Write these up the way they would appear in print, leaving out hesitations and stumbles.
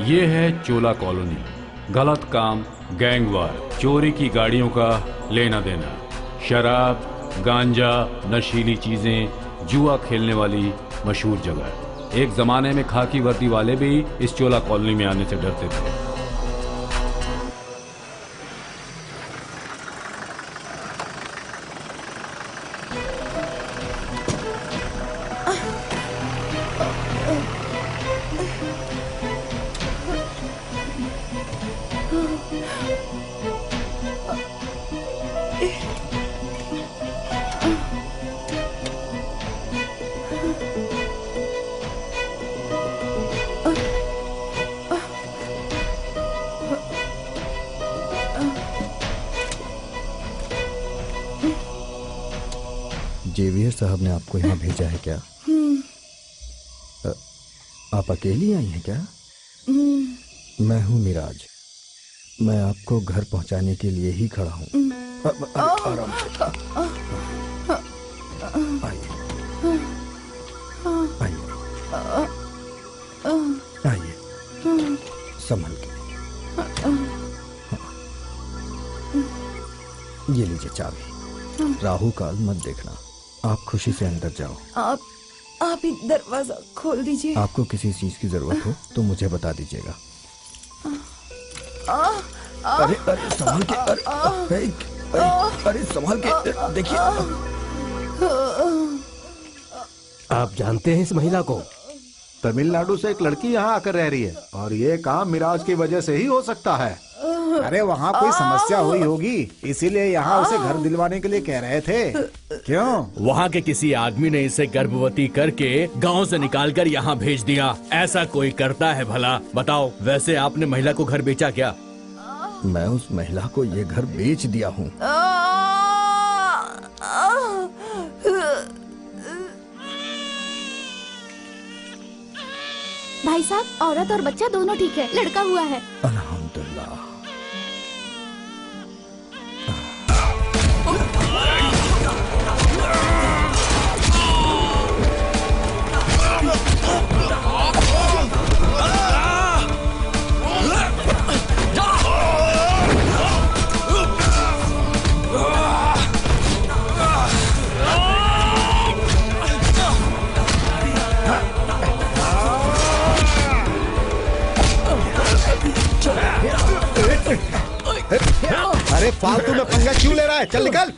ये है चोला कॉलोनी। गलत काम, गैंगवार, चोरी की गाड़ियों का लेना देना, शराब, गांजा, नशीली चीजें, जुआ खेलने वाली मशहूर जगह। एक जमाने में खाकी वर्दी वाले भी इस चोला कॉलोनी में आने से डरते थे। जेवियर साहब ने आपको यहाँ भेजा है क्या? आप अकेली आई हैं क्या? मैं हूँ मिराज। मैं आपको घर पहुँचाने के लिए ही खड़ा हूँ। आराम से आइए, आइए, आइए, संभल के। ये लीजिए चाबी। राहु काल मत देखना। आप खुशी से अंदर जाओ। आप ही दरवाजा खोल दीजिए। आपको किसी चीज की जरूरत हो तो मुझे बता दीजिएगा। अरे अरे संभाल के, अरे संभाल के, देखिए। आप जानते हैं इस महिला को? तमिलनाडु से एक लड़की यहाँ आकर रह रही है और ये काम मिराज की वजह से ही हो सकता है। अरे वहाँ कोई समस्या हुई होगी, इसीलिए यहाँ उसे घर दिलवाने के लिए कह रहे थे। क्यों? वहाँ के किसी आदमी ने इसे गर्भवती करके गांव से निकालकर यहाँ भेज दिया। ऐसा कोई करता है भला? बताओ। वैसे आपने महिला को घर बेचा क्या? मैं उस महिला को ये घर बेच दिया हूँ। भाई साहब, औरत और बच्चा दोनों ठीक है, लड़का हुआ है। अल्हम्दुलिल्लाह। अरे फालतू में पंगा क्यों ले रहा है? चल निकल,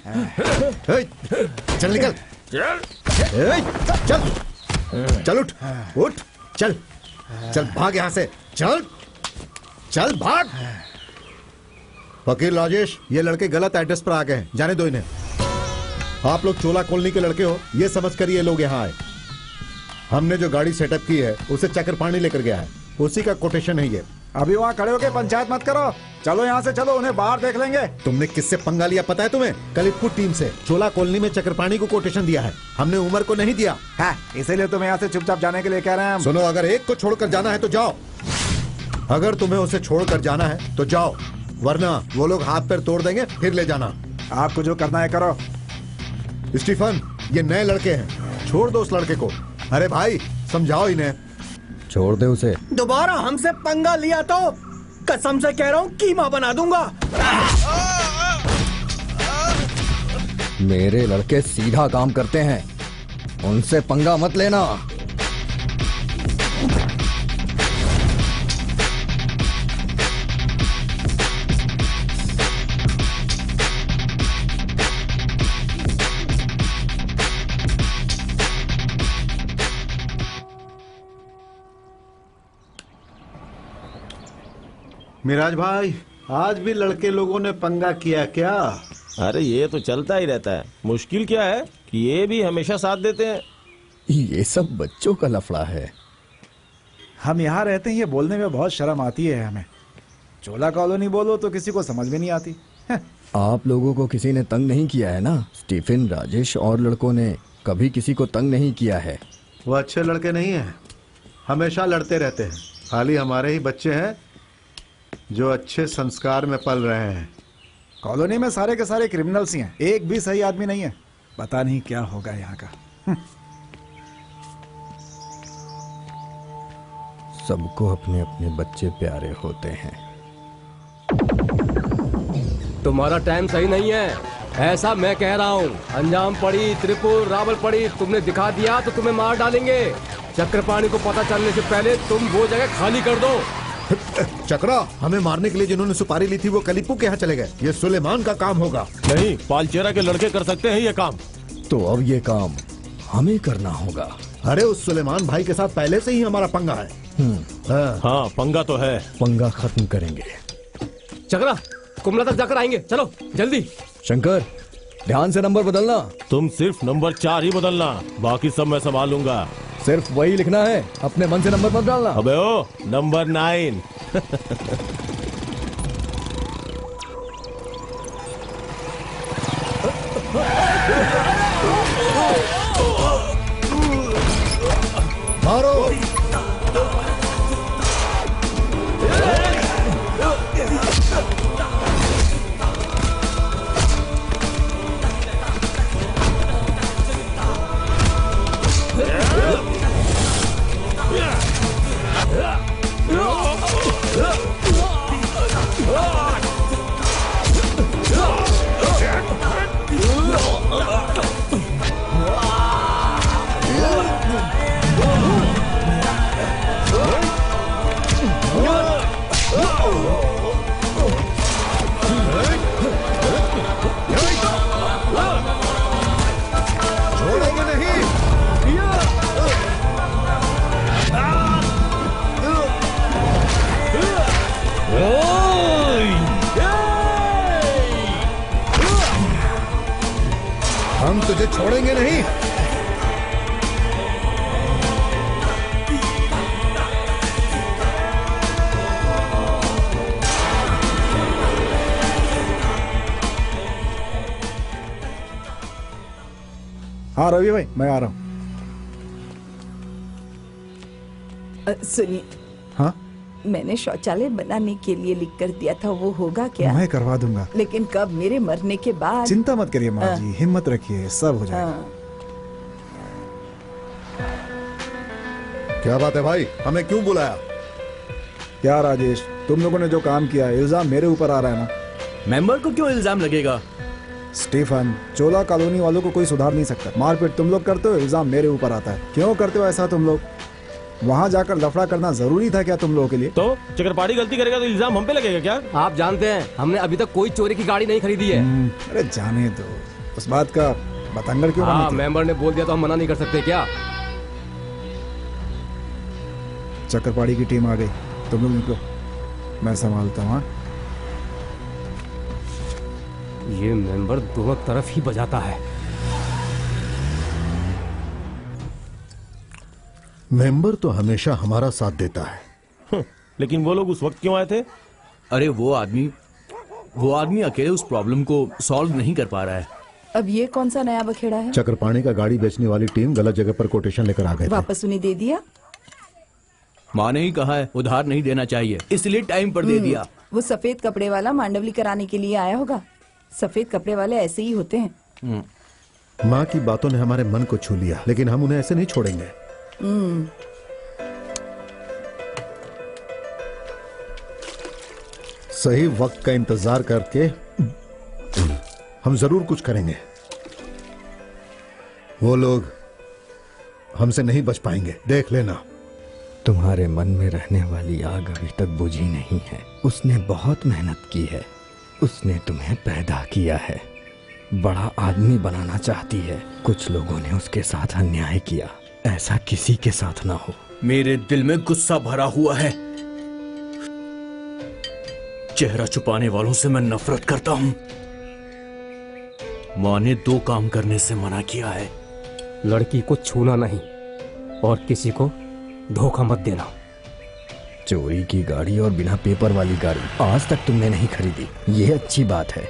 चल निकल, चल चल, उठ उठ, चल चल, भाग यहाँ से, चल चल भाग। वकील राजेश, ये लड़के गलत एड्रेस पर आ गए हैं, जाने दो इन्हें। आप लोग चोला कॉलोनी के लड़के हो ये समझ कर ये लोग यहाँ आए। हमने जो गाड़ी सेटअप की है उसे चक्रपाणी लेकर गया है, उसी का कोटेशन है ये। अभी वहाँ खड़े होके पंचायत मत करो, चलो यहाँ से चलो, उन्हें बाहर देख लेंगे। तुमने किससे पंगा लिया पता है तुम्हें? कलितपुर टीम से। चोला कॉलोनी में चक्रपाणी को कोटेशन दिया है, हमने उमर को नहीं दिया है, इसीलिए तुम्हें यहाँ से चुपचाप जाने के लिए कह रहे हैं हम। सुनो, अगर एक को छोड़कर जाना है तो जाओ, अगर तुम्हें उसे छोड़कर जाना है तो जाओ, वरना वो लोग हाथ पैर तोड़ देंगे, फिर ले जाना। आपको जो करना है करो। स्टीफन, ये नए लड़के हैं, छोड़ दो उस लड़के को। अरे भाई समझाओ इन्हें। छोड़ दे उसे। दोबारा हमसे पंगा लिया तो कसम से कह रहा हूँ कीमा बना दूंगा। मेरे लड़के सीधा काम करते हैं, उनसे पंगा मत लेना। मिराज भाई, आज भी लड़के लोगों ने पंगा किया क्या? अरे ये तो चलता ही रहता है। मुश्किल क्या है कि ये भी हमेशा साथ देते हैं। ये सब बच्चों का लफड़ा है। हम यहाँ रहते हैं, ये बोलने में बहुत शर्म आती है हमें। चोला कॉलोनी बोलो तो किसी को समझ में नहीं आती। आप लोगों को किसी ने तंग नहीं किया है ना? स्टीफन, राजेश और लड़कों ने कभी किसी को तंग नहीं किया है। वो अच्छे लड़के नहीं हैं, हमेशा लड़ते रहते हैं। खाली हमारे ही बच्चे हैं जो अच्छे संस्कार में पल रहे हैं। कॉलोनी में सारे के सारे क्रिमिनल्स ही हैं, एक भी सही आदमी नहीं है। पता नहीं क्या होगा यहाँ का। सबको अपने अपने बच्चे प्यारे होते हैं। तुम्हारा टाइम सही नहीं है, ऐसा मैं कह रहा हूँ। अंजाम पड़ी, त्रिपुर, रावल पड़ी, तुमने दिखा दिया तो तुम्हें मार डालेंगे। चक्रपाणी को पता चलने से पहले तुम वो जगह खाली कर दो। चक्रा, हमें मारने के लिए जिन्होंने सुपारी ली थी वो कलीपू के यहाँ चले गए। ये सुलेमान का काम होगा। नहीं, पालचेरा के लड़के कर सकते हैं ये काम। तो अब ये काम हमें करना होगा। अरे उस सुलेमान भाई के साथ पहले से ही हमारा पंगा है। हाँ, पंगा तो है। पंगा खत्म करेंगे। चक्रा, कुमला तक जाकर आएंगे, चलो जल्दी। शंकर, ध्यान से नंबर बदलना। तुम सिर्फ नंबर 4 ही बदलना, बाकी सब मैं संभालूंगा। सिर्फ वही लिखना है, अपने मन से नंबर मत डालना। अबे ओ, नंबर 9। मारो। हम तुझे छोड़ेंगे नहीं। हाँ रवि भाई, मैं आ रहा हूँ। सुनिए, हाँ, मैंने शौचालय बनाने के लिए लिख कर दिया था, वो होगा क्या? मैं करवा दूंगा। लेकिन कब? मेरे मरने के बाद? चिंता मत करिए माँ जी, हिम्मत रखिए, सब हो जाएगा। क्या बात है भाई, हमें क्यों बुलाया? क्या राजेश, तुम लोगों ने जो काम किया है, इल्जाम मेरे ऊपर आ रहा है ना। मेंबर को क्यों इल्जाम लगेगा? स्टीफन, चोला कॉलोनी वालों को कोई सुधार नहीं सकता। मारपीट तुम लोग करते हो, इल्जाम मेरे ऊपर आता है। क्यों करते हो ऐसा तुम लोग? वहाँ जाकर लफड़ा करना जरूरी था क्या तुम लोगों के लिए? तो चक्रपाणी गलती करेगा तो इल्जाम हम पे लगेगा क्या? आप जानते हैं हमने अभी तक कोई चोरी की गाड़ी नहीं खरीदी है। अरे जाने दो, उस बात का बतंगड़ क्यों? हाँ, मेंबर ने बोल दिया तो हम मना नहीं कर सकते क्या? चक्रपाणी की टीम आ गई, तुम लोग निकलो, मैं संभालता हूँ। ये मेंबर दोनों तरफ ही बजाता है। मेंबर तो हमेशा हमारा साथ देता है। लेकिन वो लोग उस वक्त क्यों आए थे? अरे वो आदमी अकेले उस प्रॉब्लम को सॉल्व नहीं कर पा रहा है। अब ये कौन सा नया बखेड़ा है? चक्रपाणी का गाड़ी बेचने वाली टीम गलत जगह पर कोटेशन लेकर आ गए थे। वापस उन्हें दे दिया? माँ ने ही कहा है उधार नहीं देना चाहिए, इसलिए टाइम पर दे दिया। वो सफेद कपड़े वाला मांडवली कराने के लिए आया होगा। सफेद कपड़े वाले ऐसे ही होते हैं। माँ की बातों ने हमारे मन को छू लिया, लेकिन हम उन्हें ऐसे नहीं छोड़ेंगे। सही वक्त का इंतजार करके हम जरूर कुछ करेंगे। वो लोग हमसे नहीं बच पाएंगे, देख लेना। तुम्हारे मन में रहने वाली आग अभी तक बुझी नहीं है। उसने बहुत मेहनत की है, उसने तुम्हें पैदा किया है, बड़ा आदमी बनाना चाहती है। कुछ लोगों ने उसके साथ अन्याय किया, ऐसा किसी के साथ ना हो। मेरे दिल में गुस्सा भरा हुआ है। चेहरा छुपाने वालों से मैं नफरत करता हूं। माँ ने 2 काम करने से मना किया है। लड़की को छूना नहीं और किसी को धोखा मत देना। चोरी की गाड़ी और बिना पेपर वाली गाड़ी आज तक तुमने नहीं खरीदी, ये अच्छी बात है।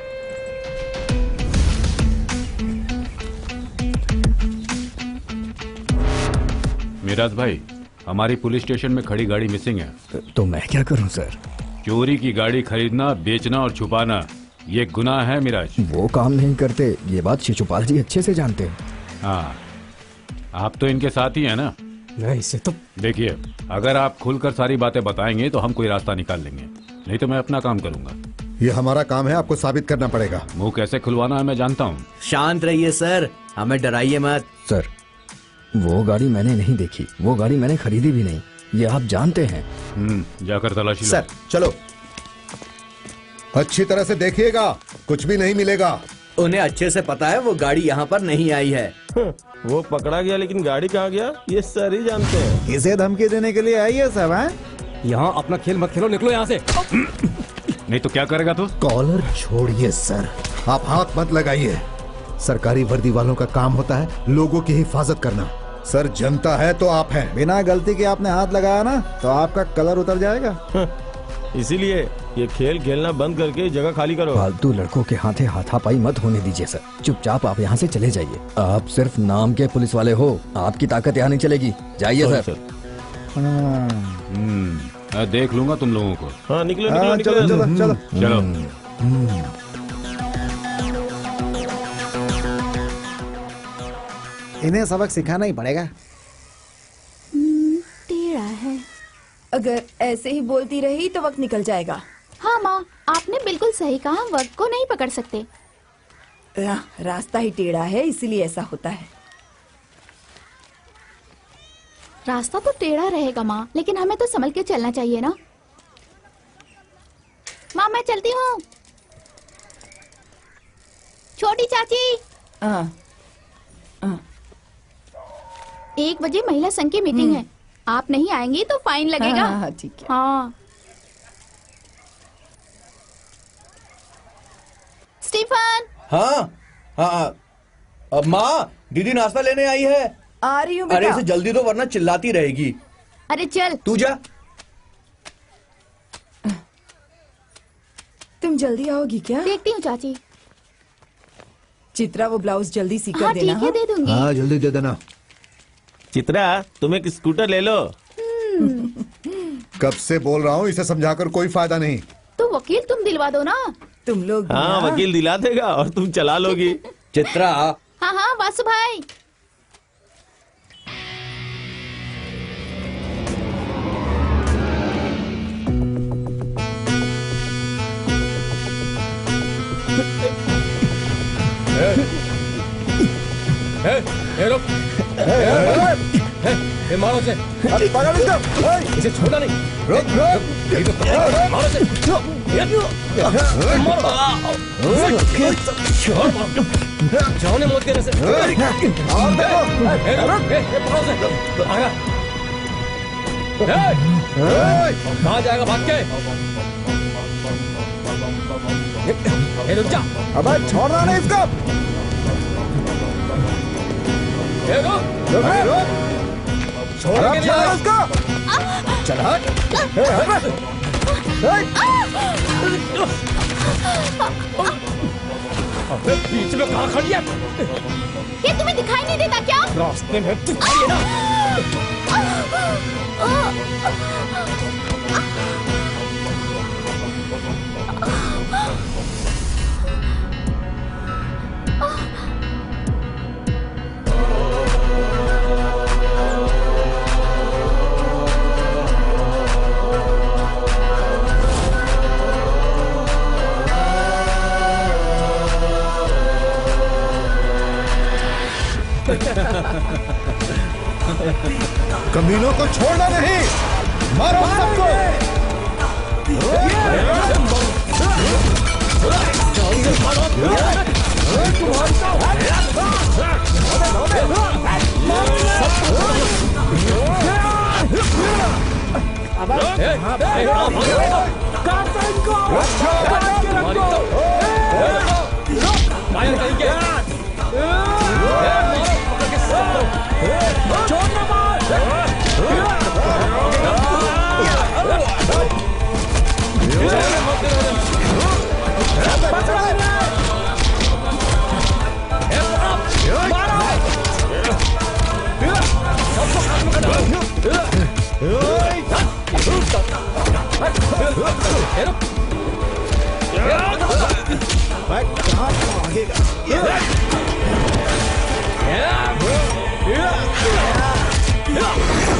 मिराज भाई, हमारी पुलिस स्टेशन में खड़ी गाड़ी मिसिंग है। तो मैं क्या करूं सर? चोरी की गाड़ी खरीदना, बेचना और छुपाना ये गुनाह है मिराज। वो काम नहीं करते, ये बात शिशुपाल जी अच्छे से जानते हैं। हाँ, आप तो इनके साथ ही हैं ना। नहीं इसे तो देखिए, अगर आप खुलकर सारी बातें बताएंगे तो हम कोई रास्ता निकाल लेंगे, नहीं तो मैं अपना काम करूंगा। ये हमारा काम है, आपको साबित करना पड़ेगा। मुंह कैसे खुलवाना है मैं जानता हूँ। शांत रहिए सर, हमें डराइए मत। सर, वो गाड़ी मैंने नहीं देखी, वो गाड़ी मैंने खरीदी भी नहीं, ये आप जानते हैं। जाकर तलाशी लो। सर चलो, अच्छी तरह से देखिएगा, कुछ भी नहीं मिलेगा। उन्हें अच्छे से पता है वो गाड़ी यहाँ पर नहीं आई है। वो पकड़ा गया लेकिन गाड़ी कहाँ गया ये सर ही जानते हैं। इसे धमकी देने के लिए आई है सब, हैं? यहाँ अपना खेल मत खेलो, निकलो यहाँ से। नहीं तो क्या करेगा तू? कॉलर छोड़िए सर, आप हाथ मत लगाइए। सरकारी वर्दी वालों का काम होता है लोगों की हिफाजत करना। सर जनता है तो आप हैं। बिना गलती के आपने हाथ लगाया ना तो आपका कलर उतर जाएगा। इसीलिए ये खेल खेलना बंद करके जगह खाली करो। फालतू लड़कों के हाथे हाथापाई मत होने दीजिए सर, चुपचाप आप यहाँ से चले जाइए। आप सिर्फ नाम के पुलिस वाले हो, आपकी ताकत यहाँ नहीं चलेगी। जाइए सर। मैं देख लूंगा तुम लोगों को। हाँ निकलो निकलो निकलो। चलो चलो चलो। इन्हें सबक सिखाना ही पड़ेगा। टेढ़ा है। अगर ऐसे ही बोलती रही तो वक्त निकल जाएगा। हाँ माँ, आपने बिल्कुल सही कहा, वक्त को नहीं पकड़ सकते। रास्ता ही टेढ़ा है इसीलिए ऐसा होता है। रास्ता तो टेढ़ा रहेगा माँ, लेकिन हमें तो संभल के चलना चाहिए ना। माँ मैं चलती हूँ। छोटी चाची। 1 बजे महिला संघ की मीटिंग है, आप नहीं आएंगी तो फाइन लगेगा। हाँ ठीक है। हाँ स्टीफन। हाँ हाँ, अब माँ दीदी नाश्ता लेने आई है। आ रही हूँ अरे बेटा। इसे जल्दी दो वरना चिल्लाती रहेगी। अरे चल तू जा। तुम जल्दी आओगी क्या? देखती हूँ चाची। चित्रा वो ब्लाउज जल्दी सी कर हाँ देना। ठीक है, दे दूंगी। हाँ जल्दी दे देना। चित्रा तुम एक स्कूटर ले लो। कब से बोल रहा हूँ, इसे समझाकर कोई फायदा नहीं। तो वकील तुम दिलवा दो ना। तुम लोग भी हाँ ना। वकील दिला देगा और तुम चला लोगी। चित्रा। हाँ हाँ वासु भाई। मारो से। पकड़ इसको। इसे छोड़ना नहीं। रुक रुक। मारो से। जाने मौत देने से। कहाँ जाएगा भाग के? रुक जा। अबे छोड़ना नहीं इसको। छोड़ के उसको। चल हट। बीच में कहाँ खड़ी है? ये तुम्हें दिखाई नहीं देता क्या? रास्ते में दिखाई है ना। कमीनों को छोड़ना नहीं, मारो सबको। Yeah!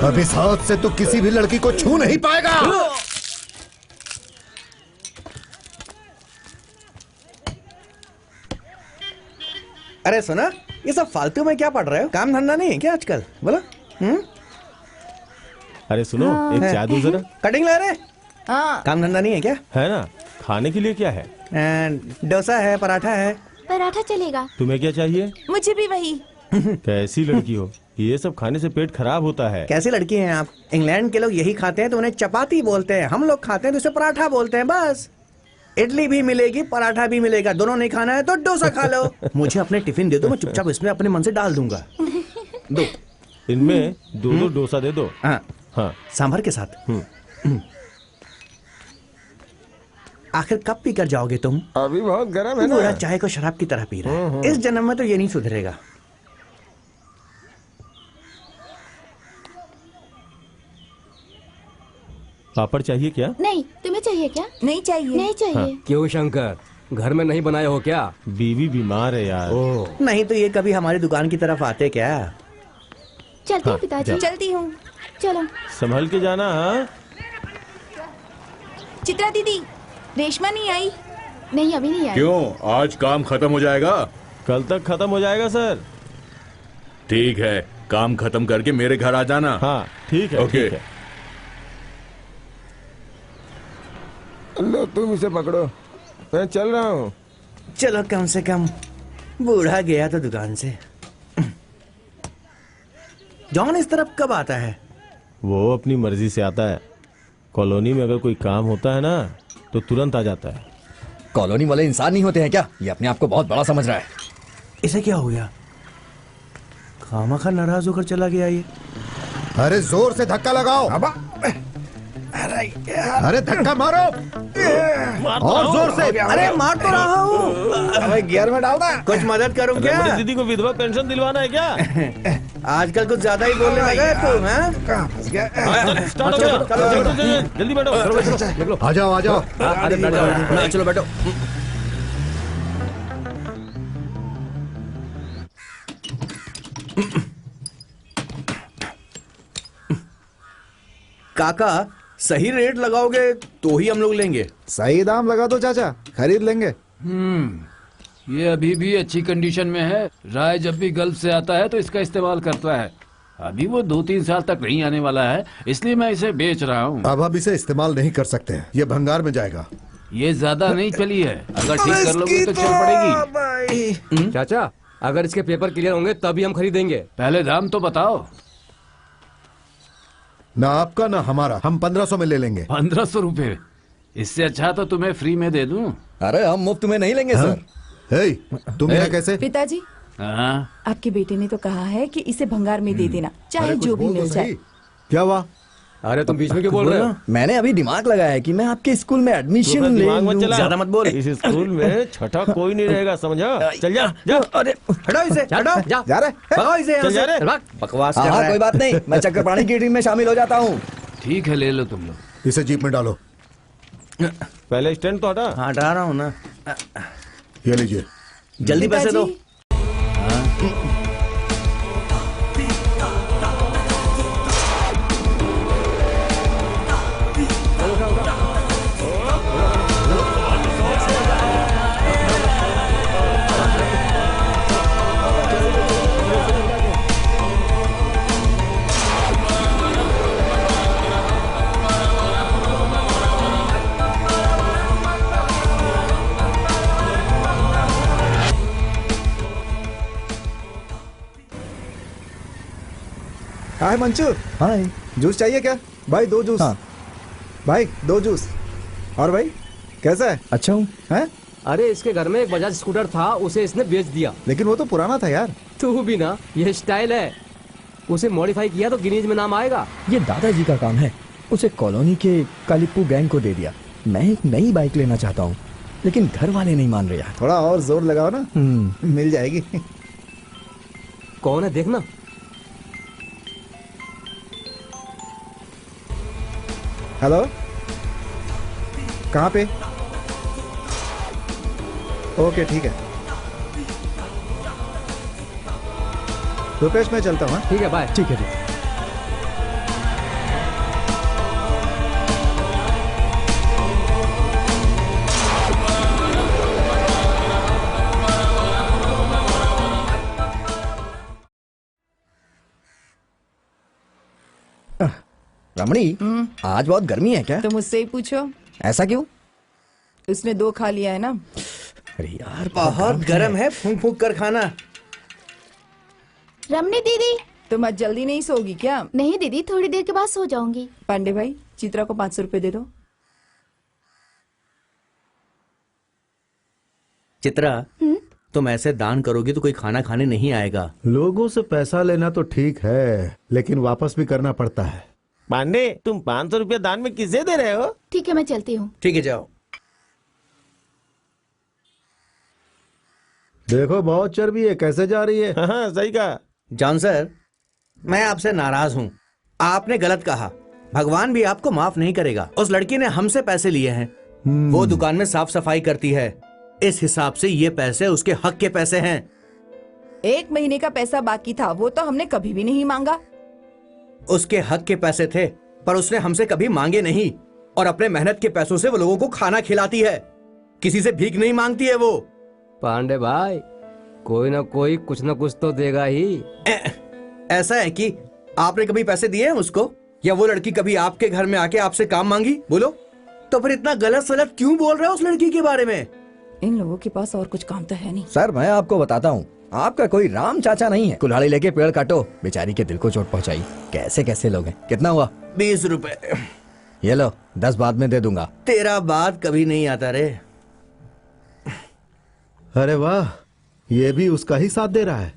अब इस हाथ से तू किसी भी लड़की को छू नहीं पाएगा। अरे सुना, ये सब फालतू में क्या पढ़ रहे हो? काम धंधा नहीं है क्या आजकल? बोलो। अरे सुनो, एक चाय दो जरा। कटिंग ला रहे? काम धंधा नहीं है क्या? है ना। खाने के लिए क्या है? डोसा है, पराठा है। पराठा चलेगा। तुम्हें क्या चाहिए? मुझे भी वही। कैसी लड़की हो, ये सब खाने से पेट खराब होता है। कैसी लड़की हैं आप? इंग्लैंड के लोग यही खाते हैं तो उन्हें चपाती बोलते हैं, हम लोग खाते हैं तो उसे पराठा बोलते हैं। बस इडली भी मिलेगी, पराठा भी मिलेगा, दोनों नहीं खाना है तो डोसा खा लो। मुझे अपने टिफिन दे दो, मैं चुपचाप इसमें अपने मन से डाल दूंगा। दो इनमें दो डोसा दे दो। हाँ, सांभर के साथ। आखिर कब पी कर जाओगे तुम? अभी बहुत गर्म है ना। पूरा चाय को शराब की तरह पी रहा है। इस जन्म में तो ये नहीं सुधरेगा। पापड़ चाहिए क्या? नहीं, तुम्हें चाहिए क्या? नहीं चाहिए। नहीं चाहिए। क्यों शंकर, घर में नहीं बनाए हो क्या? बीवी बीमार है यार। नहीं तो ये कभी हमारी दुकान की तरफ आते क्या? चलती हूँ पिताजी। चलती हूँ। चलो। संभल के जाना। हाँ, चित्रा दीदी, रेशमा नहीं आई? नहीं, अभी नहीं आई। क्यों? आज काम खत्म हो जाएगा? कल तक खत्म हो जाएगा सर। ठीक है, काम खत्म करके मेरे घर आ जाना। हाँ ठीक है। ओके। ठीक है। लो तुम इसे पकड़ो, मैं चल रहा हूँ। चलो, कम से कम बूढ़ा गया तो दुकान से। जॉन इस तरफ कब आता है? वो अपनी मर्जी से आता है। कॉलोनी में अगर कोई काम होता है ना तो तुरंत आ जाता है। कॉलोनी वाले इंसान नहीं होते हैं क्या? ये अपने आप को बहुत बड़ा समझ रहा है। इसे क्या हो गया? खामखा नाराज होकर चला गया ये। अरे जोर से धक्का लगाओ। अरे धक्का मारो और जोर से। अरे मार तो रहा हूँ। गियर में डालना। कुछ मदद करूँ क्या? बड़ी दीदी को विधवा पेंशन दिलवाना है क्या? आजकल कुछ ज्यादा ही बोलने लगा है तू। स्टार्ट हो गया। जल्दी बैठो। आ जाओ आ जाओ। अरे बैठो, चलो बैठो। काका, सही रेट लगाओगे तो ही हम लोग लेंगे। सही दाम लगा दो चाचा, खरीद लेंगे। ये अभी भी अच्छी कंडीशन में है। राय जब भी गल्फ से आता है तो इसका इस्तेमाल करता है। अभी वो 2-3 साल तक नहीं आने वाला है, इसलिए मैं इसे बेच रहा हूँ। अब इसे इस्तेमाल नहीं कर सकते, ये भंगार में जाएगा। ये ज्यादा नहीं चली है, अगर ठीक कर लोगे तो चल पड़ेगी। चाचा, अगर इसके पेपर क्लियर होंगे तभी हम खरीदेंगे। पहले दाम तो बताओ। ना आपका ना हमारा, हम 1500 में ले लेंगे। 1500 रुपए? इससे अच्छा तो तुम्हें फ्री में दे दूं। अरे हम मुफ्त में नहीं लेंगे सर। तुम यहाँ कैसे? पिताजी, आपके बेटे ने तो कहा है कि इसे भंगार में दे देना, चाहे जो भी मिल जाए। क्या हुआ? अरे तुम बीच में क्यों बोल रहे हो? मैंने अभी दिमाग लगाया कि मैं आपके स्कूल में एडमिशन ले लूं। ज्यादा मत बोल। इस स्कूल में छठा कोई नहीं रहेगा, समझा? चल जा जा। अरे हटाओ इसे, हटाओ। जा रहे, भगाओ इसे यहाँ से। बकवास कर रहा है। कोई बात नहीं, मैं चक्कर पानी की टीम में शामिल हो जाता हूँ। ठीक है, ले लो तुम लोग। इसे जीप में डालो। पहले स्टैंड तो हटा। हाँ, हटा रहा हूँ ना। ये लीजिए। जल्दी पैसे दो। हाय मंचू। हाय। जूस चाहिए क्या? भाई 2 जूस। हाँ। भाई 2 जूस। और भाई कैसा है? अच्छा हूँ। हैं? अरे इसके घर में एक बजाज स्कूटर था, उसे इसने बेच दिया। लेकिन वो तो पुराना था यार। तू भी ना, ये स्टाइल है। उसे मॉडिफाई किया तो गिनीज में नाम आएगा। ये दादाजी का काम है। उसे कॉलोनी के कालिप्पू गैंग को दे दिया। मैं एक नई बाइक लेना चाहता हूँ, लेकिन घर वाले नहीं मान रहे यार। थोड़ा और जोर लगाओ ना, मिल जाएगी। कौन है देखना। हेलो, कहाँ पे? ओके ठीक है। रुपेश मैं चलता हूँ। ठीक है, बाय। ठीक है ठीक। रमणी, आज बहुत गर्मी है क्या? तो मुझसे ही पूछो। ऐसा क्यों? उसने 2 खा लिया है ना। अरे यार बहुत गर्म है, फूंक फूंक कर खाना। रमनी दीदी, तुम आज जल्दी नहीं सोगी क्या? नहीं दीदी, थोड़ी देर के बाद सो जाऊंगी। पांडे भाई, चित्रा को 500 रुपए दे दो। चित्रा, तुम ऐसे दान करोगी तो कोई खाना खाने नहीं आएगा। लोगों से पैसा लेना तो ठीक है, लेकिन वापस भी करना पड़ता है। पांडे, तुम 500 रुपया दान में किसे दे रहे हो? ठीक है, मैं चलती हूँ। ठीक है, जाओ। देखो बहुत चर्बी है, कैसे जा रही है? हाँ सही कहा। जॉन सर, मैं आपसे नाराज हूँ। आपने गलत कहा। भगवान भी आपको माफ नहीं करेगा। उस लड़की ने हमसे पैसे लिए हैं। वो दुकान में साफ सफाई करती है। इस हिसाब से ये पैसे उसके हक के पैसे हैं। 1 महीने का पैसा बाकी था, वो तो हमने कभी भी नहीं मांगा। उसके हक के पैसे थे, पर उसने हमसे कभी मांगे नहीं। और अपने मेहनत के पैसों से वो लोगों को खाना खिलाती है। किसी से भीख नहीं मांगती है वो। पांडे भाई, कोई ना कोई कुछ ना कुछ तो देगा ही। ऐसा है कि आपने कभी पैसे दिए हैं उसको, या वो लड़की कभी आपके घर में आके आपसे काम मांगी? बोलो। तो फिर इतना गलत सलत क्यों बोल रहे हो उस लड़की के बारे में? इन लोगों के पास और कुछ काम तो है नहीं। सर, मैं आपको बताता हूँ, आपका कोई राम चाचा नहीं है। कुल्हाड़ी लेके पेड़ काटो। बेचारी के दिल को चोट पहुंचाई। कैसे कैसे लोग हैं। कितना हुआ? 20 रुपए। ये लो, 10 बाद में दे दूंगा। तेरा बात कभी नहीं आता रे। अरे वाह, ये भी उसका ही साथ दे रहा है।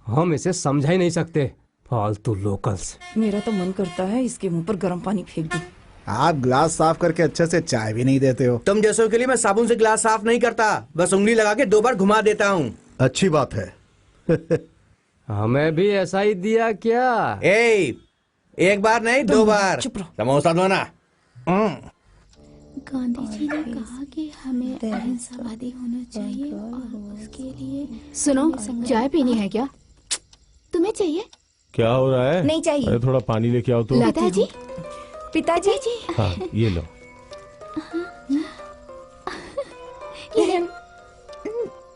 हम इसे समझा ही नहीं सकते। फालतू लोकल्स। मेरा तो मन करता है इसके मुंह पर गर्म पानी फेंक दूं। आप ग्लास साफ करके अच्छे से चाय भी नहीं देते हो। तुम जैसों के लिए मैं साबुन से गिलास साफ नहीं करता, बस उंगली लगा के 2 बार घुमा देता हूँ। अच्छी बात है। हमें भी ऐसा ही दिया क्या? एक बार नहीं, 2 बार। समोसा दो ना। गांधी जी ने कहा कि हमें अहिंसावादी होना चाहिए और उसके लिए। सुनो, चाय पीनी है क्या? तुम्हें चाहिए? क्या हो रहा है? नहीं चाहिए। अरे थोड़ा पानी लेके आओ तो। पिताजी, पिताजी। हाँ, ये लो।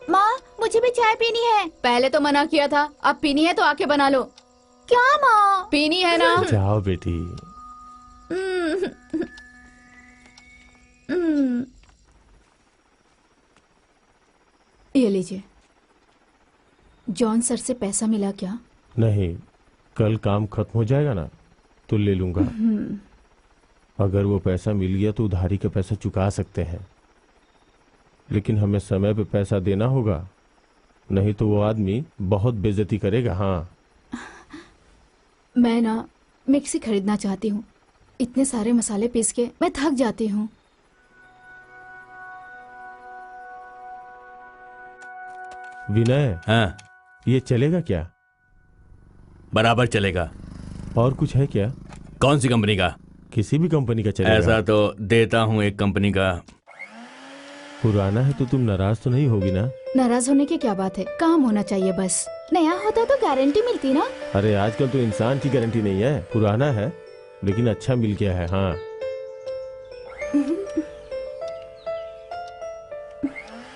माँ, मुझे भी चाय पीनी है। पहले तो मना किया था, अब पीनी है तो आके बना लो। क्या माँ? पीनी है ना? जाओ बेटी। ये लीजिए। जॉन सर से पैसा मिला क्या? नहीं, कल काम खत्म हो जाएगा ना तो ले लूंगा। अगर वो पैसा मिल गया तो उधारी का पैसा चुका सकते हैं, लेकिन हमें समय पे पैसा देना होगा, नहीं तो वो आदमी बहुत बेइज्जती करेगा। हाँ, मैं ना मिक्सी खरीदना चाहती हूँ। इतने सारे मसाले पीस के मैं थक जाती हूँ। विनय, हाँ, ये चलेगा क्या? बराबर चलेगा। और कुछ है क्या? कौन सी कंपनी का? किसी भी कंपनी का चलेगा। ऐसा तो देता हूँ एक कंपनी का। पुराना है तो तुम नाराज तो नहीं होगी ना? नाराज होने की क्या बात है, काम होना चाहिए बस। नया होता तो गारंटी मिलती ना। अरे आजकल तो इंसान की गारंटी नहीं है। पुराना है लेकिन अच्छा मिल गया है। हाँ,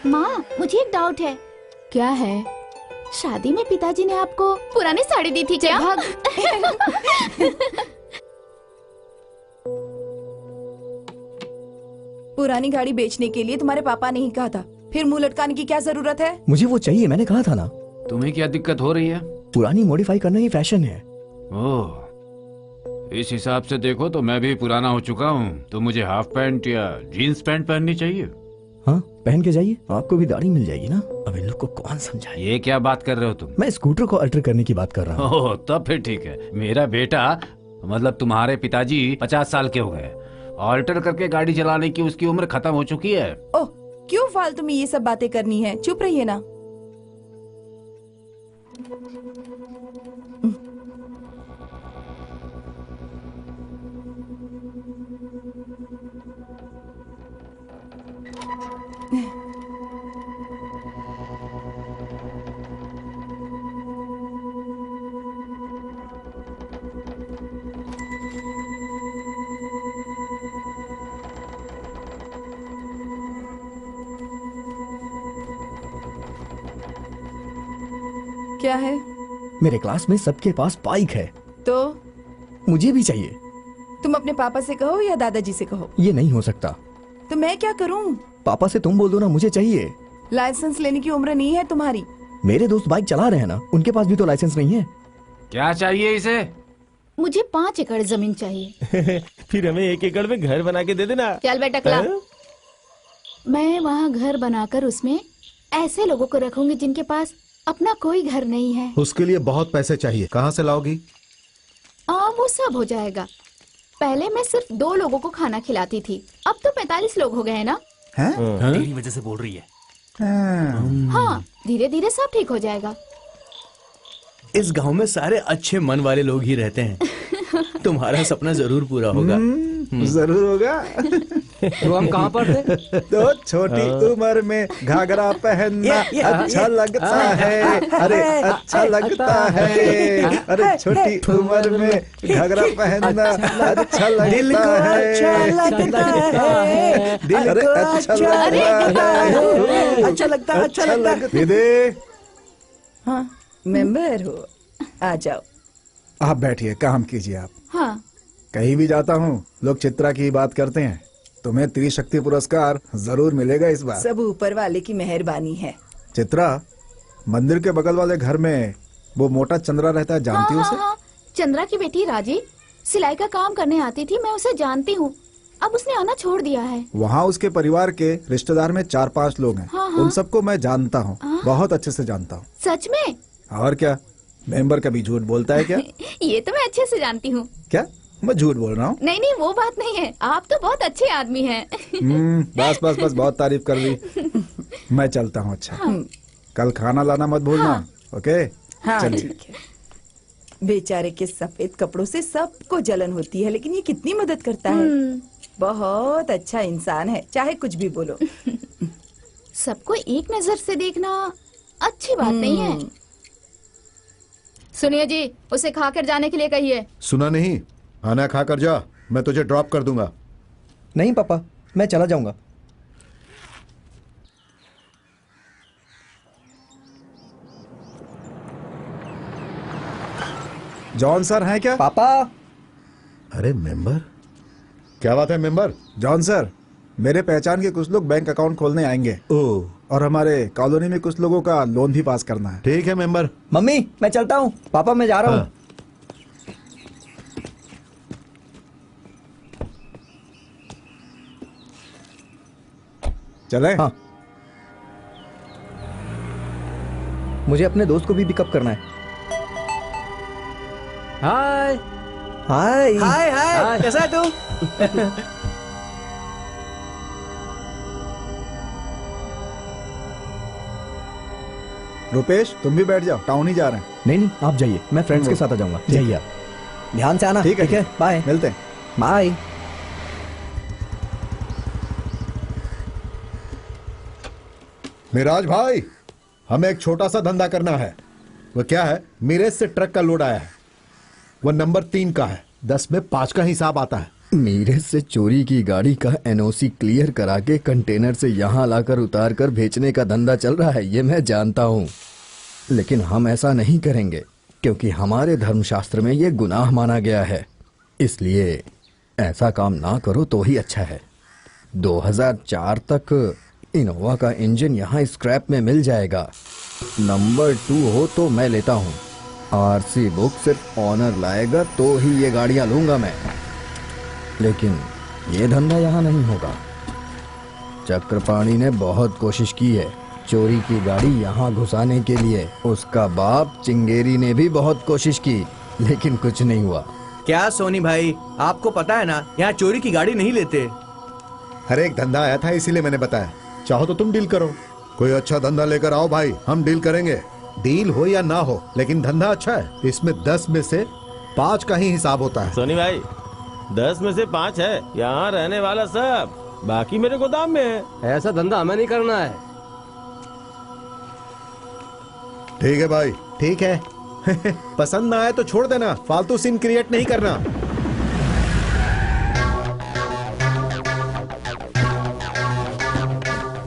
माँ, मुझे एक डाउट है। क्या है? शादी में पिताजी ने आपको पुरानी साड़ी दी थी क्या? पुरानी गाड़ी बेचने के लिए तुम्हारे पापा ने ही कहा था, फिर मुंह लटकाने की क्या जरूरत है? मुझे वो चाहिए, मैंने कहा था ना। तुम्हें क्या दिक्कत हो रही है? पुरानी मॉडिफाई करना ही फैशन है। ओह, इस हिसाब से देखो तो मैं भी पुराना हो चुका हूँ। तो मुझे हाफ पैंट या जीन्स पैंट पहननी चाहिए। हाँ, पहन के जाइए, आपको भी दाढ़ी मिल जाएगी ना। अब इन लोग को कौन समझाए? ये क्या बात कर रहे हो तुम? मैं स्कूटर को अल्टर करने की बात कर रहा हूँ। ओह, तब फिर ठीक है। मेरा बेटा, मतलब तुम्हारे पिताजी 50 साल के हो गए। ऑल्टर करके गाड़ी चलाने की उसकी उम्र खत्म हो चुकी है। ओह, क्यों फालतू में ये सब बातें करनी है? चुप रहिए ना। क्या है? मेरे क्लास में सबके पास बाइक है, तो मुझे भी चाहिए। तुम अपने पापा से कहो या दादाजी से कहो। ये नहीं हो सकता। तो मैं क्या करूं? पापा से तुम बोल दो ना, मुझे चाहिए। लाइसेंस लेने की उम्र नहीं है तुम्हारी। मेरे दोस्त बाइक चला रहे हैं ना, उनके पास भी तो लाइसेंस नहीं है। क्या चाहिए इसे? मुझे 5 एकड़ जमीन चाहिए। फिर हमें 1 एकड़ में घर बना के दे देना। चल बेटा टकला। मैं वहाँ घर बनाकर उसमें ऐसे लोगों को रखूंगी जिनके पास अपना कोई घर नहीं है। उसके लिए बहुत पैसे चाहिए, कहाँ से लाओगी? वो सब हो जाएगा। पहले मैं सिर्फ 2 लोगों को खाना खिलाती थी, अब तो 45 लोग हो गए हैं ना। तेरी वजह से बोल रही है। हाँ, धीरे धीरे सब ठीक हो जाएगा। इस गांव में सारे अच्छे मन वाले लोग ही रहते हैं। तुम्हारा सपना जरूर पूरा होगा। जरूर होगा। तो हम कहाँ पर थे? तो छोटी उम्र में घाघरा पहनना अच्छा लगता है। अरे अच्छा लगता है। अरे छोटी उम्र में घाघरा पहनना अच्छा लगता है। दिल को अच्छा लगता है। दिल को अच्छा लगता है। अच्छा लगता दीदी, हाँ मेंबर हो, आ जाओ। आप बैठिए, काम कीजिए आप। हाँ। कहीं भी जाता हूँ लोग चित्रा की बात करते हैं। तुम्हें त्रिशक्ति पुरस्कार जरूर मिलेगा इस बार। सब ऊपर वाले की मेहरबानी है। चित्रा, मंदिर के बगल वाले घर में वो मोटा चंद्रा रहता है, जानती हो उसे? हाँ। चंद्रा की बेटी राजी सिलाई का काम करने आती थी, मैं उसे जानती हूँ। अब उसने आना छोड़ दिया है। वहाँ उसके परिवार के रिश्तेदार में 4-5 लोग हैं। हाँ। उन सबको मैं जानता हूँ, बहुत अच्छे से जानता हूँ। सच में? और क्या, मेंबर कभी झूठ बोलता है क्या? ये तो मैं अच्छे से जानती हूँ। क्या मैं झूठ बोल रहा हूँ? नहीं, वो बात नहीं है। आप तो बहुत अच्छे आदमी हैं। बस बस बस, बहुत तारीफ कर दी। मैं चलता हूँ। अच्छा, कल खाना लाना मत भूलना। ओके? हाँ चलिए। ठीक है। बेचारे के सफेद कपड़ों से सबको जलन होती है, लेकिन ये कितनी मदद करता है। बहुत अच्छा इंसान है, चाहे कुछ भी बोलो। सबको एक नजर से देखना अच्छी बात नहीं है। सुनिए जी, उसे खाकर जाने के लिए कहिए। सुना नहीं? खाना खा कर जा, मैं तुझे ड्रॉप कर दूंगा। नहीं पापा, मैं चला जाऊंगा। जॉन सर हैं क्या? पापा। अरे मेंबर, क्या बात है मेंबर? जॉन सर, मेरे पहचान के कुछ लोग बैंक अकाउंट खोलने आएंगे। और हमारे कॉलोनी में कुछ लोगों का लोन भी पास करना है। ठीक है मेंबर। मम्मी मैं चलता हूँ। पापा मैं जा रहा हूँ। चले? हाँ। मुझे अपने दोस्त को भी पिकअप करना है। हाय हाय हाय हाय, कैसा है तू? रुपेश, तुम भी बैठ जाओ, टाउन ही जा रहे हैं। नहीं, आप जाइए, मैं फ्रेंड्स के साथ आ जाऊंगा। जाइए आप, ध्यान से आना। ठीक है, बाय। मिलते हैं। बाय। मिराज भाई, हमें एक छोटा सा धंधा करना है। वो क्या है? मीरेज से ट्रक का लोड आया है। वो नंबर 3 का है, 10 में 5 का हिसाब आता है। मीरेज से चोरी की गाड़ी का एनओसी क्लियर करा के कंटेनर से यहाँ लाकर उतार कर बेचने का धंधा चल रहा है, ये मैं जानता हूँ। लेकिन हम ऐसा नहीं करेंगे क्योंकि हमारे धर्मशास्त्र में ये गुनाह माना गया है। इसलिए ऐसा काम ना करो तो ही अच्छा है। 2004 तक इनोवा का इंजन यहाँ स्क्रैप में मिल जाएगा। नंबर 2 हो तो मैं लेता हूँ। आरसी बुक सिर्फ ऑनर लाएगा तो ही ये गाड़ियाँ लूंगा मैं। लेकिन ये धंधा यहाँ नहीं होगा। चक्रपाणी ने बहुत कोशिश की है चोरी की गाड़ी यहाँ घुसाने के लिए। उसका बाप चिंगेरी ने भी बहुत कोशिश की, लेकिन कुछ नहीं हुआ। क्या सोनी भाई, आपको पता है ना, यहाँ चोरी की गाड़ी नहीं लेते। हर एक धंधा आया था, इसीलिए मैंने बताया। चाहो तो तुम डील करो। कोई अच्छा धंधा लेकर आओ भाई, हम डील करेंगे। डील हो या ना हो, लेकिन धंधा अच्छा है। इसमें 10 में से 5 का ही हिसाब होता है। सोनी भाई, 10 में से 5 है। यहाँ रहने वाला सब, बाकी मेरे गोदाम में है। ऐसा धंधा हमें नहीं करना है। ठीक है भाई, ठीक है। पसंद ना आए तो छोड़ देना, फालतू सीन क्रिएट नहीं करना।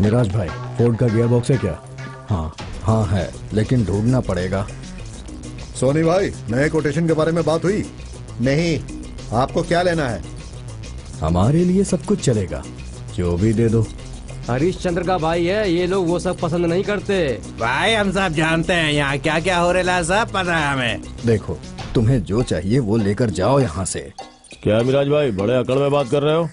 मिराज भाई, फोर्ड का गियर बॉक्स है क्या? हाँ है, लेकिन ढूंढना पड़ेगा। सोनी भाई, नए कोटेशन के बारे में बात हुई? नहीं, आपको क्या लेना है? हमारे लिए सब कुछ चलेगा, जो भी दे दो। हरीशचंद्र का भाई है, ये लोग वो सब पसंद नहीं करते। भाई हम सब जानते हैं यहाँ क्या क्या हो रहा है, सब पता है हमें। देखो, तुम्हें जो चाहिए वो लेकर जाओ यहाँ से। क्या मिराज भाई, बड़े अकड़ में बात कर रहे हो?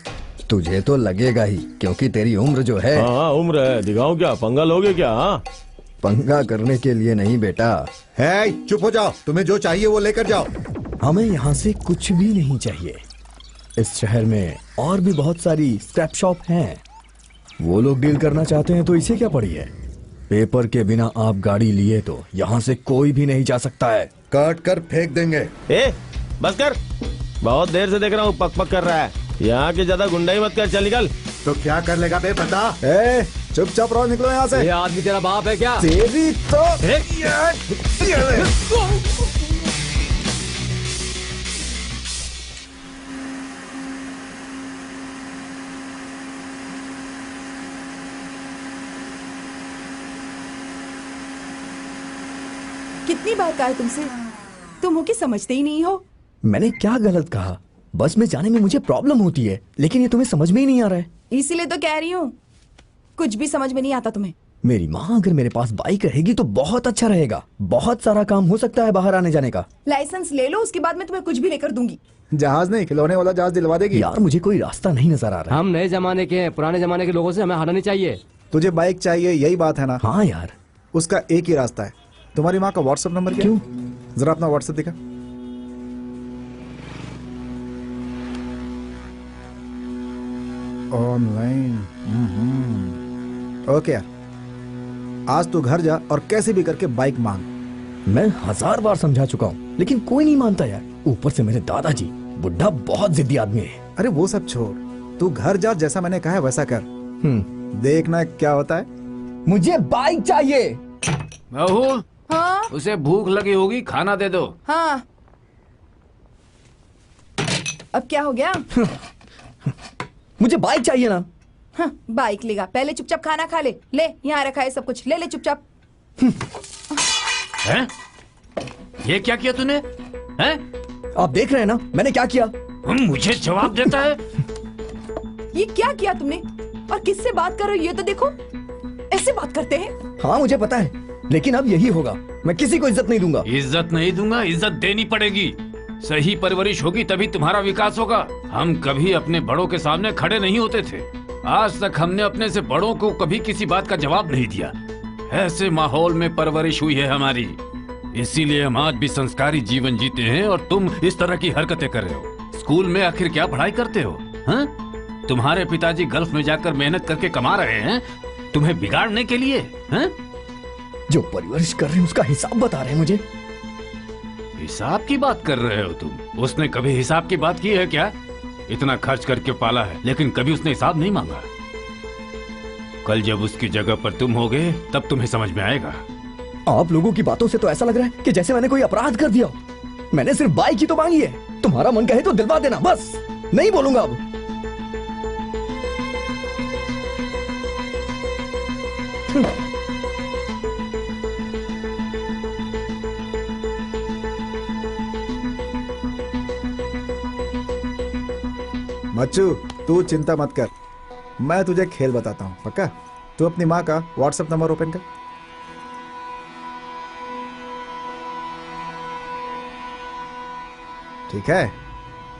तुझे तो लगेगा ही, क्योंकि तेरी उम्र जो है। हाँ, उम्र है, दिखाऊं क्या? पंगा लोगे क्या? हाँ, पंगा करने के लिए नहीं बेटा। है, चुप हो जाओ, तुम्हें जो चाहिए वो लेकर जाओ। हमें यहाँ से कुछ भी नहीं चाहिए। इस शहर में और भी बहुत सारी स्क्रैप शॉप हैं। वो लोग डील करना चाहते हैं तो इसे क्या पड़ी है। पेपर के बिना आप गाड़ी लिए तो यहाँ से कोई भी नहीं जा सकता है। काट कर फेंक देंगे। बस कर, बहुत देर से देख रहा हूँ, पक पक कर रहा है। यहाँ के ज्यादा गुंडाई मत कर, चल निकल। तो क्या कर लेगा बे, बता। चुपचाप रहो, निकलो यहाँ से। ये आदमी तेरा बाप है क्या? तेरी तो कितनी बार कहा है तुमसे, तुम हो कि समझते ही नहीं हो। मैंने क्या गलत कहा? बस में जाने में मुझे प्रॉब्लम होती है, लेकिन ये तुम्हें समझ में ही नहीं आ रहा है। इसीलिए तो कह रही हूँ, कुछ भी समझ में नहीं आता तुम्हें। मेरी माँ अगर मेरे पास बाइक रहेगी तो बहुत अच्छा रहेगा। बहुत सारा काम हो सकता है बाहर आने जाने का। लाइसेंस ले लो, उसके बाद मैं तुम्हें कुछ भी लेकर दूंगी। जहाज नहीं, खिलौने वाला जहाज दिलवा देगी। यार मुझे कोई रास्ता नहीं नजर आ रहा। हम नए जमाने के हैं, पुराने जमाने के लोगों से हमें हारना नहीं चाहिए। तुझे बाइक चाहिए, यही बात है ना? हाँ यार, उसका एक ही रास्ता है। तुम्हारी माँ का व्हाट्सएप नंबर क्या? क्यों? जरा अपना व्हाट्सएप दिखा। ऑनलाइन। ओके यार, आज तू घर जा और कैसे भी करके बाइक मांग। मैं 1000 बार समझा चुका हूँ, लेकिन कोई नहीं मानता यार। ऊपर से मेरे दादाजी, बुढ़ा बहुत जिद्दी आदमी है। अरे वो सब छोड़, तू घर जा, जैसा मैंने कहा है वैसा कर। देखना क्या होता है। मुझे बाइक चाहिए। राहुल, हाँ? उसे भूख लगी होगी, खाना दे दो। हाँ। अब क्या हो गया? मुझे बाइक चाहिए ना। हाँ, बाइक लेगा, पहले चुपचाप खाना खा ले। ले, यहाँ रखा है सब कुछ, ले ले चुपचाप। हैं? ये क्या किया तूने? हैं? आप देख रहे हैं ना मैंने क्या किया? मुझे जवाब देता है। ये क्या किया तुमने? और किससे बात कर रहे हो ये तो देखो। ऐसे बात करते हैं? हाँ मुझे पता है, लेकिन अब यही होगा। मैं किसी को इज्जत नहीं दूंगा। इज्जत नहीं दूंगा, इज्जत देनी पड़ेगी। सही परवरिश होगी तभी तुम्हारा विकास होगा। हम कभी अपने बड़ों के सामने खड़े नहीं होते थे। आज तक हमने अपने से बड़ों को कभी किसी बात का जवाब नहीं दिया। ऐसे माहौल में परवरिश हुई है हमारी, इसीलिए हम आज भी संस्कारी जीवन जीते हैं और तुम इस तरह की हरकतें कर रहे हो। स्कूल में आखिर क्या पढ़ाई करते हो? हाँ? तुम्हारे पिताजी गल्फ में जाकर मेहनत करके कमा रहे हैं तुम्हें बिगाड़ने के लिए। हाँ? जो परवरिश कर रहे हैं उसका हिसाब बता रहे हैं मुझे। हिसाब की बात कर रहे हो तुम? उसने कभी हिसाब की बात की है क्या? इतना खर्च करके पाला है, लेकिन कभी उसने हिसाब नहीं मांगा। कल जब उसकी जगह पर तुम होगे तब तुम्हें समझ में आएगा। आप लोगों की बातों से तो ऐसा लग रहा है कि जैसे मैंने कोई अपराध कर दिया हो। मैंने सिर्फ बाइक ही तो मांगी है। तुम्हारा मन कहे तो दिलवा देना, बस। नहीं बोलूंगा अब। मच्चू, तू चिंता मत कर, मैं तुझे खेल बताता हूँ, पक्का? तू अपनी माँ का व्हाट्सएप नंबर ओपन कर। ठीक है,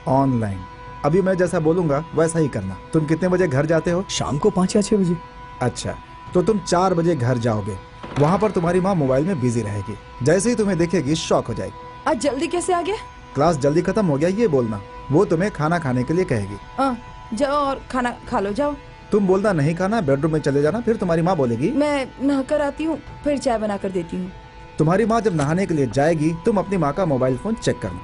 ऑनलाइन। अभी मैं जैसा बोलूंगा वैसा ही करना। तुम कितने बजे घर जाते हो? शाम को 5 या 6 बजे। अच्छा, तो तुम 4 बजे घर जाओगे। वहां पर तुम्हारी माँ मोबाइल में बिजी रहेगी। जैसे ही तुम्हें देखेगी शॉक हो जाएगी। आज जल्दी कैसे आ गया? क्लास जल्दी खत्म हो गया ये बोलना। वो तुम्हें खाना खाने के लिए कहेगी। जाओ और खाना खा लो, जाओ। तुम बोलना नहीं खाना, बेडरूम में चले जाना। फिर तुम्हारी माँ बोलेगी मैं नहा कर आती हूँ, फिर चाय बना कर देती हूँ। तुम्हारी माँ जब नहाने के लिए जाएगी तुम अपनी माँ का मोबाइल फोन चेक करना।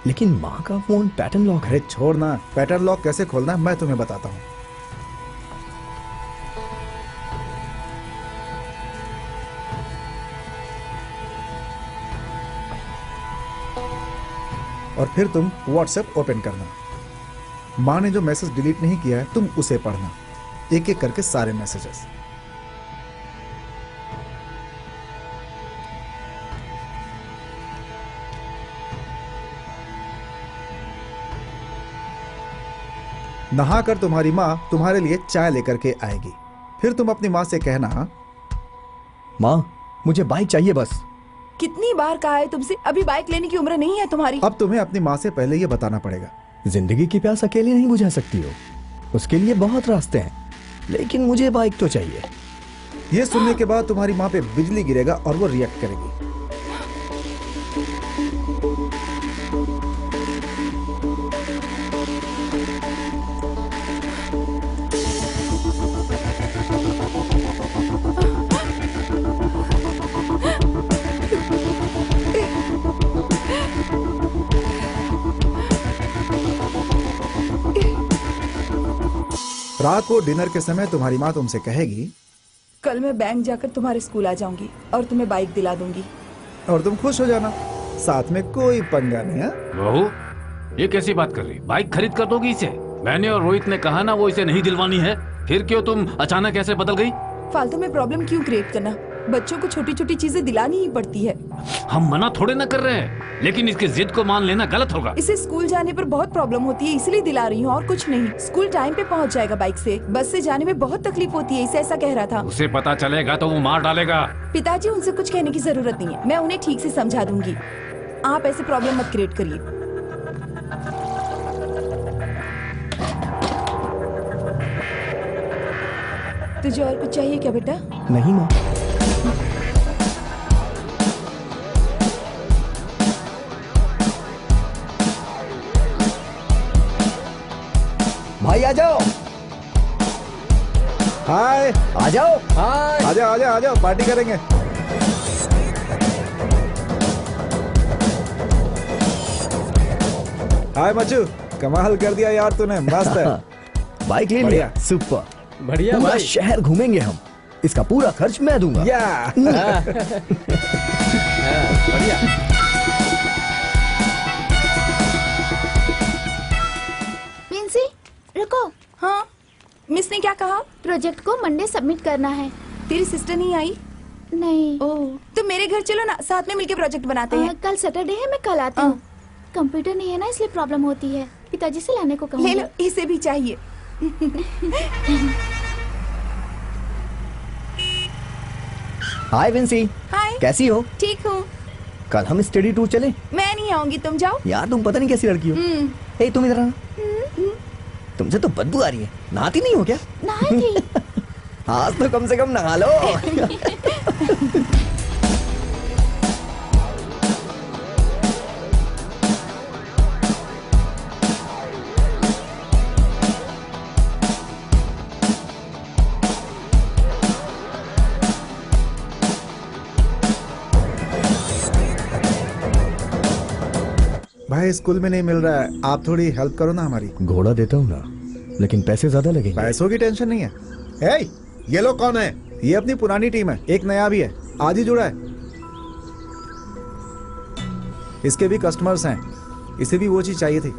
लेकिन माँ का फोन पैटर्न लॉक है। अरे छोड़ना, पैटर्न लॉक कैसे खोलना मैं तुम्हें बताता हूँ। और फिर तुम व्हाट्सएप ओपन करना। माँ ने जो मैसेज डिलीट नहीं किया है तुम उसे पढ़ना, एक एक करके सारे मैसेजेस। नहाकर तुम्हारी माँ तुम्हारे लिए चाय लेकर के आएगी। फिर तुम अपनी माँ से कहना, माँ मुझे बाइक चाहिए बस। कितनी बार कहा है तुमसे, अभी बाइक लेने की उम्र नहीं है तुम्हारी। अब तुम्हें अपनी माँ से पहले ये बताना पड़ेगा। जिंदगी की प्यास अकेले नहीं बुझा सकती हो, उसके लिए बहुत रास्ते हैं, लेकिन मुझे बाइक तो चाहिए। ये सुनने के बाद तुम्हारी माँ पे बिजली गिरेगा और वो रिएक्ट करेगी। रात को डिनर के समय तुम्हारी माँ तुमसे कहेगी, कल मैं बैंक जाकर तुम्हारे स्कूल आ जाऊंगी और तुम्हें बाइक दिला दूंगी। और तुम खुश हो जाना, साथ में कोई पंगा नहीं है। बहू, ये कैसी बात कर रही? बाइक खरीद कर दोगी इसे? मैंने और रोहित ने कहा ना वो इसे नहीं दिलवानी है, फिर क्यों तुम अचानक ऐसे बदल गई? फालतू में प्रॉब्लम क्यों क्रिएट करना, बच्चों को छोटी छोटी चीजें दिलानी ही पड़ती है। हम मना थोड़े ना कर रहे हैं, लेकिन इसकी जिद को मान लेना गलत होगा। इसे स्कूल जाने पर बहुत प्रॉब्लम होती है, इसलिए दिला रही हूँ और कुछ नहीं। स्कूल टाइम पे पहुँच जाएगा बाइक से, बस से जाने में बहुत तकलीफ होती है, इसे ऐसा कह रहा था। उसे पता चलेगा तो वो मार डालेगा। पिताजी उनसे कुछ कहने की जरूरत नहीं है, मैं उन्हें ठीक से समझा दूंगी। आप ऐसे प्रॉब्लम मत क्रिएट करिए। तुझे और कुछ चाहिए क्या बेटा? नहीं माँ। भाई आ जाओ। हाय, आ जाओ। हाय, आ जाओ आ जाओ आ जाओ, पार्टी करेंगे। हाय मच्चू, कमाल कर दिया यार तूने, मस्त है। बाइक ले लिया, सुपर। बढ़िया पूरा भाई। शहर घूमेंगे हम, इसका पूरा खर्च मैं दूंगा। या बढ़िया। मिन्सी रुको। हाँ, मिस ने क्या कहा? प्रोजेक्ट को मंडे सबमिट करना है। तेरी सिस्टर नहीं आई? नहीं। ओह, तो मेरे घर चलो ना, साथ में मिलके प्रोजेक्ट बनाते हैं। कल सैटरडे है, मैं कल आती हूँ। कंप्यूटर नहीं है ना, इसलिए प्रॉब्लम होती है। पिताजी से लाने को कहूँगी। ले लो, इसे भी चाहिए। हाय विंसी। हाय। कैसी हो? ठीक हूँ। कल हम स्टडी टूर चले? मैं नहीं आऊंगी, तुम जाओ। यार तुम पता नहीं कैसी लड़की हो। ए तुम इधर आना। तुमसे तो बदबू आ रही है, नहाती नहीं हो क्या? नहाई थी। आज तो कम से कम नहा लो। भाई स्कूल में नहीं मिल रहा है, आप थोड़ी हेल्प करो ना हमारी। घोड़ा देता हूँ ना, लेकिन पैसे ज्यादा लगेंगे। पैसों की टेंशन नहीं है। ए, ये लोग कौन है? ये अपनी पुरानी टीम है, एक नया भी है, आज ही जुड़ा है। इसके भी कस्टमर्स हैं, इसे भी वो चीज चाहिए थी।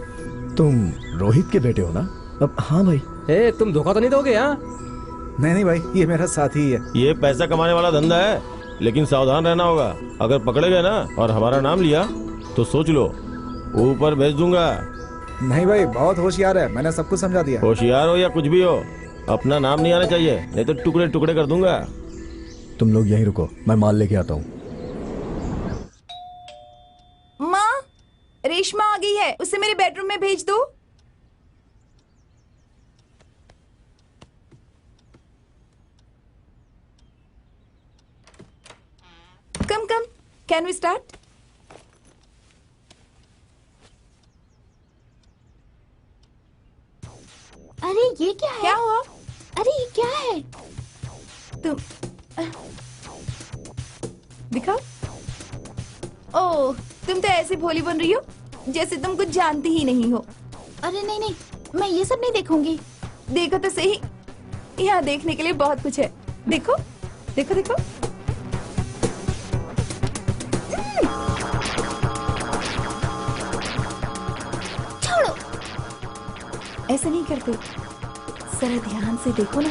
तुम रोहित के बेटे हो ना? अब हाँ भाई। ए, तुम धोखा तो नहीं दोगे? हाँ नहीं भाई, ये मेरा साथी ही है। ये पैसा कमाने वाला धंधा है, लेकिन सावधान रहना होगा। अगर पकड़े गए ना और हमारा नाम लिया तो सोच लो, ऊपर भेज दूंगा। नहीं भाई, बहुत होशियार है, मैंने सब कुछ समझा दिया। होशियार हो या कुछ भी हो, अपना नाम नहीं आना चाहिए, नहीं तो टुकड़े टुकड़े कर दूंगा। तुम लोग यहीं रुको, मैं माल लेके आता हूँ। माँ, रेशमा आ गई है, उसे मेरे बेडरूम में भेज दो। कम कम, कैन वी स्टार्ट? अरे ये क्या है? क्या हुआ? अरे ये क्या है? तुम दिखाओ। ओह, तुम तो ऐसे भोली बन रही हो जैसे तुम कुछ जानती ही नहीं हो। अरे नहीं नहीं, मैं ये सब नहीं देखूंगी। देखो तो सही, यहाँ देखने के लिए बहुत कुछ है। देखो देखो देखो। छोड़ो। ऐसे नहीं करते, जरा ध्यान से देखो ना।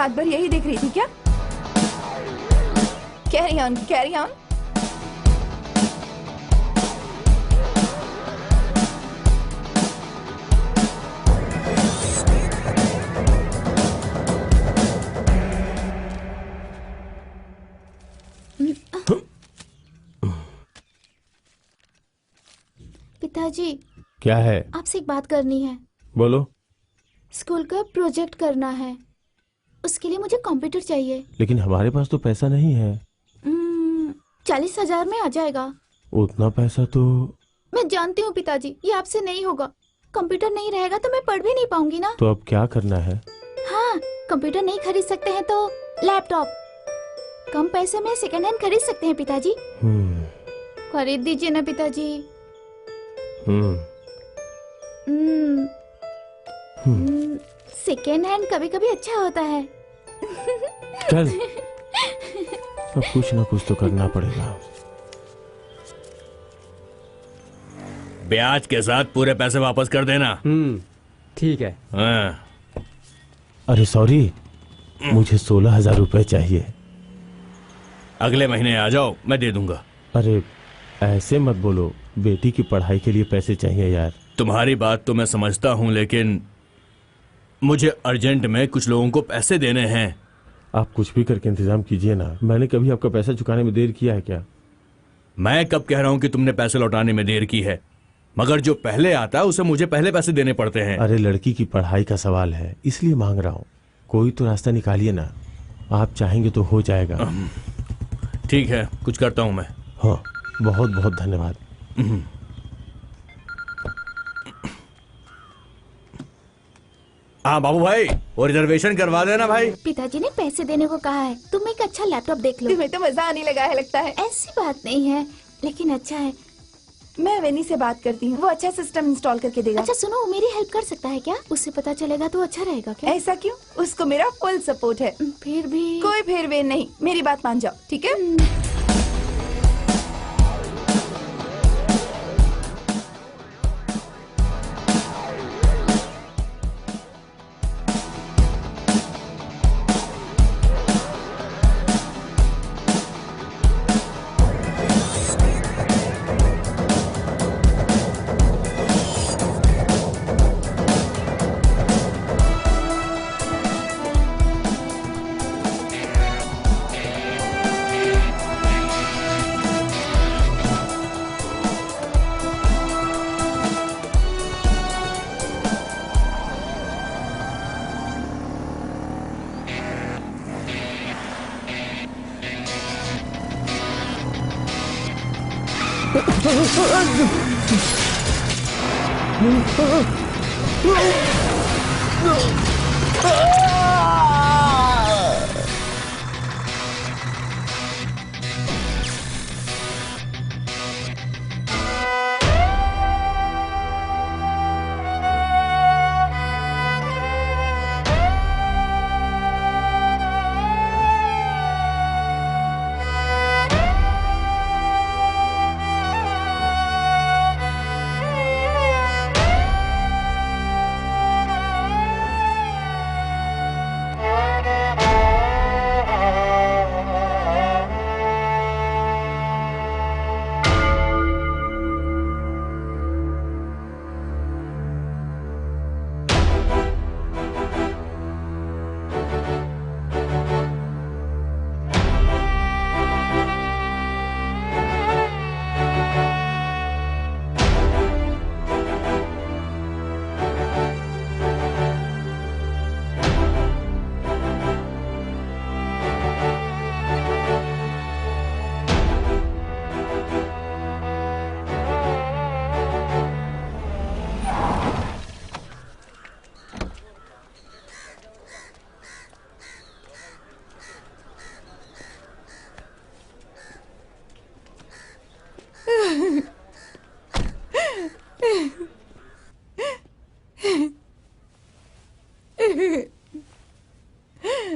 रात भर यही देख रही थी क्या? Carry on, carry on. पिताजी, क्या है? आपसे एक बात करनी है। बोलो। स्कूल का प्रोजेक्ट करना है, उसके लिए मुझे कंप्यूटर चाहिए। लेकिन हमारे पास तो पैसा नहीं है। 40,000 में आ जाएगा। उतना पैसा तो मैं जानती हूँ पिताजी, ये आपसे नहीं होगा। कंप्यूटर नहीं रहेगा तो मैं पढ़ भी नहीं पाऊंगी ना। तो अब क्या करना है? हाँ, कंप्यूटर नहीं खरीद सकते हैं तो लैपटॉप। कम पैसे में सेकंड हैंड खरीद सकते हैं पिताजी। खरीद दीजिए ना पिताजी। सेकेंड हैंड कभी कभी अच्छा होता है। चल, अब कुछ ना कुछ तो करना पड़ेगा। ब्याज के साथ पूरे पैसे वापस कर देना। ठीक है। हाँ। अरे सॉरी, मुझे 16,000 रुपए चाहिए। अगले महीने आ जाओ, मैं दे दूंगा। अरे ऐसे मत बोलो, बेटी की पढ़ाई के लिए पैसे चाहिए यार। तुम्हारी बात तो मैं समझता हूँ, लेकिन मुझे अर्जेंट में कुछ लोगों को पैसे देने हैं। आप कुछ भी करके इंतजाम कीजिए ना। मैंने कभी आपका पैसा चुकाने में देर किया है क्या? मैं कब कह रहा हूँ कि तुमने पैसे लौटाने में देर की है, मगर जो पहले आता है उसे मुझे पहले पैसे देने पड़ते हैं। अरे लड़की की पढ़ाई का सवाल है, इसलिए मांग रहा हूँ। कोई तो रास्ता निकालिए ना। आप चाहेंगे तो हो जाएगा। ठीक है, कुछ करता हूँ मैं। हाँ, बहुत बहुत धन्यवाद। हाँ बाबू भाई, वो रिजर्वेशन करवा देना भाई। पिताजी ने पैसे देने को कहा है। तुम एक अच्छा लैपटॉप देख लो। तुम्हें तो मजा आने लगा है लगता है। ऐसी बात नहीं है, लेकिन अच्छा है। मैं वेनी से बात करती हूँ, वो अच्छा सिस्टम इंस्टॉल करके देगा। अच्छा सुनो, वो मेरी हेल्प कर सकता है क्या? उससे पता चलेगा तो अच्छा रहेगा क्या? ऐसा क्यों? उसको मेरा फुल सपोर्ट है। फिर भी कोई फिर वे नहीं, मेरी बात मान जाओ, ठीक है?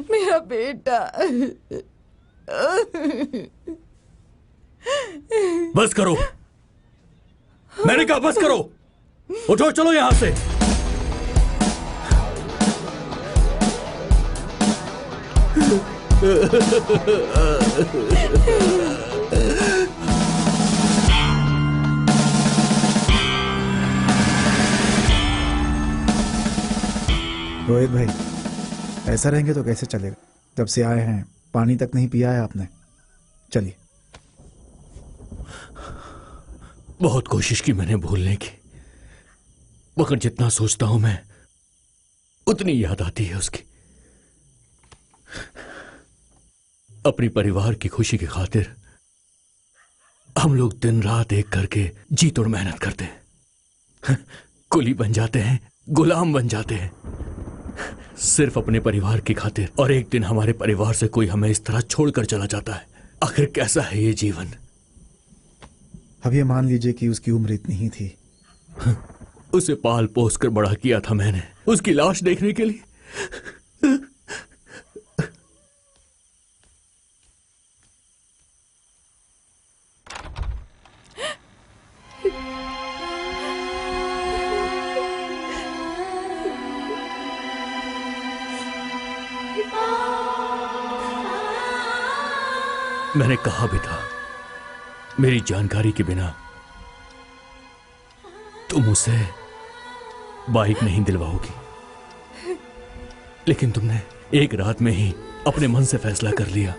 मेरा बेटा। बस करो, मैंने कहा बस करो। उठो, चलो यहां से। रोहित भाई, ऐसा रहेंगे तो कैसे चलेगा? जब से आए हैं पानी तक नहीं पिया है आपने। चलिए। बहुत कोशिश की मैंने भूलने की, मगर जितना सोचता हूं मैं उतनी याद आती है उसकी। अपनी परिवार की खुशी की खातिर हम लोग दिन रात एक करके जी तोड़ मेहनत करते हैं, कुली बन जाते हैं, गुलाम बन जाते हैं, सिर्फ अपने परिवार की खातिर। और एक दिन हमारे परिवार से कोई हमें इस तरह छोड़कर चला जाता है। आखिर कैसा है ये जीवन? अब ये मान लीजिए कि उसकी उम्र इतनी ही थी। उसे पाल पोस कर बड़ा किया था मैंने, उसकी लाश देखने के लिए। मैंने कहा भी था मेरी जानकारी के बिना तुम उसे बाइक नहीं दिलवाओगी, लेकिन तुमने एक रात में ही अपने मन से फैसला कर लिया।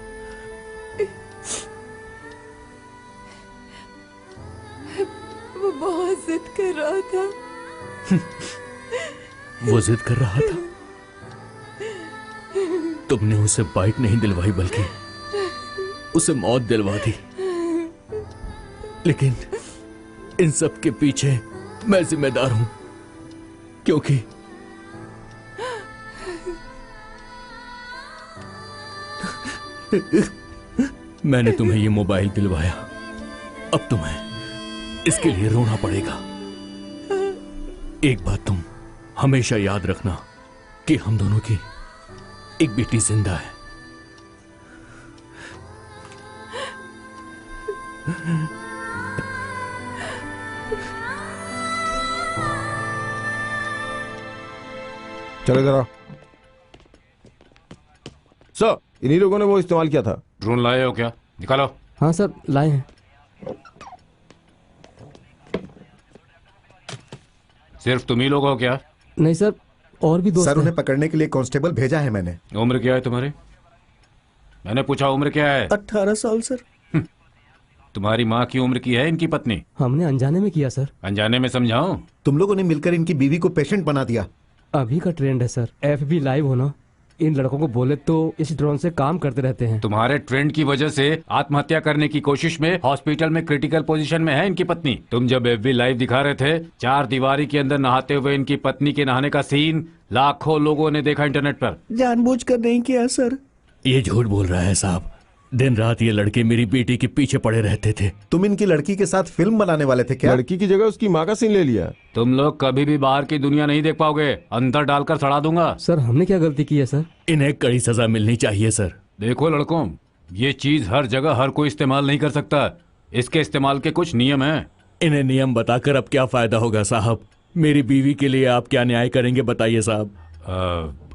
वो बहुत जिद कर रहा था। वो जिद कर रहा था? तुमने उसे बाइक नहीं दिलवाई बल्कि उसे मौत दिलवा दी। लेकिन इन सब के पीछे मैं जिम्मेदार हूं, क्योंकि मैंने तुम्हें ये मोबाइल दिलवाया। अब तुम्हें इसके लिए रोना पड़ेगा। एक बात तुम हमेशा याद रखना कि हम दोनों की एक बेटी जिंदा है। चलो जरा। सर, इन्हीं लोगों ने वो इस्तेमाल किया था। ड्रोन लाए हो क्या? निकालो। हाँ सर, लाए हैं। सिर्फ तुम ही लोग हो क्या? नहीं सर, और भी दोस्त सर, हैं। उन्हें पकड़ने के लिए कांस्टेबल भेजा है मैंने। उम्र क्या है तुम्हारी? मैंने पूछा उम्र क्या है? 18 साल सर। तुम्हारी माँ की उम्र की है इनकी पत्नी? हमने अनजाने में किया सर। अनजाने में समझाऊं? तुम लोगों ने मिलकर इनकी बीवी को पेशेंट बना दिया। अभी का ट्रेंड है सर, FB लाइव होना। इन लड़कों को बोले तो इस ड्रोन से काम करते रहते हैं। तुम्हारे ट्रेंड की वजह से आत्महत्या करने की कोशिश में हॉस्पिटल में क्रिटिकल पोजीशन में है इनकी पत्नी। तुम जब FB लाइव दिखा रहे थे, 4 दीवारी के अंदर नहाते हुए इनकी पत्नी के नहाने का सीन लाखों लोगों ने देखा इंटरनेट पर। जानबूझकर नहीं किया सर। ये झूठ बोल रहा है साहब। दिन रात ये लड़के मेरी बेटी के पीछे पड़े रहते थे। तुम इनकी लड़की के साथ फिल्म बनाने वाले थे क्या? लड़की की जगह उसकी माँ का सीन ले लिया। तुम लोग कभी भी बाहर की दुनिया नहीं देख पाओगे। अंदर डालकर सड़ा दूंगा। सर, हमने क्या गलती की है सर? इन्हें कड़ी सजा मिलनी चाहिए सर। देखो लड़कों, ये चीज हर जगह हर कोई इस्तेमाल नहीं कर सकता। इसके इस्तेमाल के कुछ नियम हैं। इन्हें नियम बताकर अब क्या फायदा होगा साहब? मेरी बीवी के लिए आप क्या न्याय करेंगे बताइए साहब।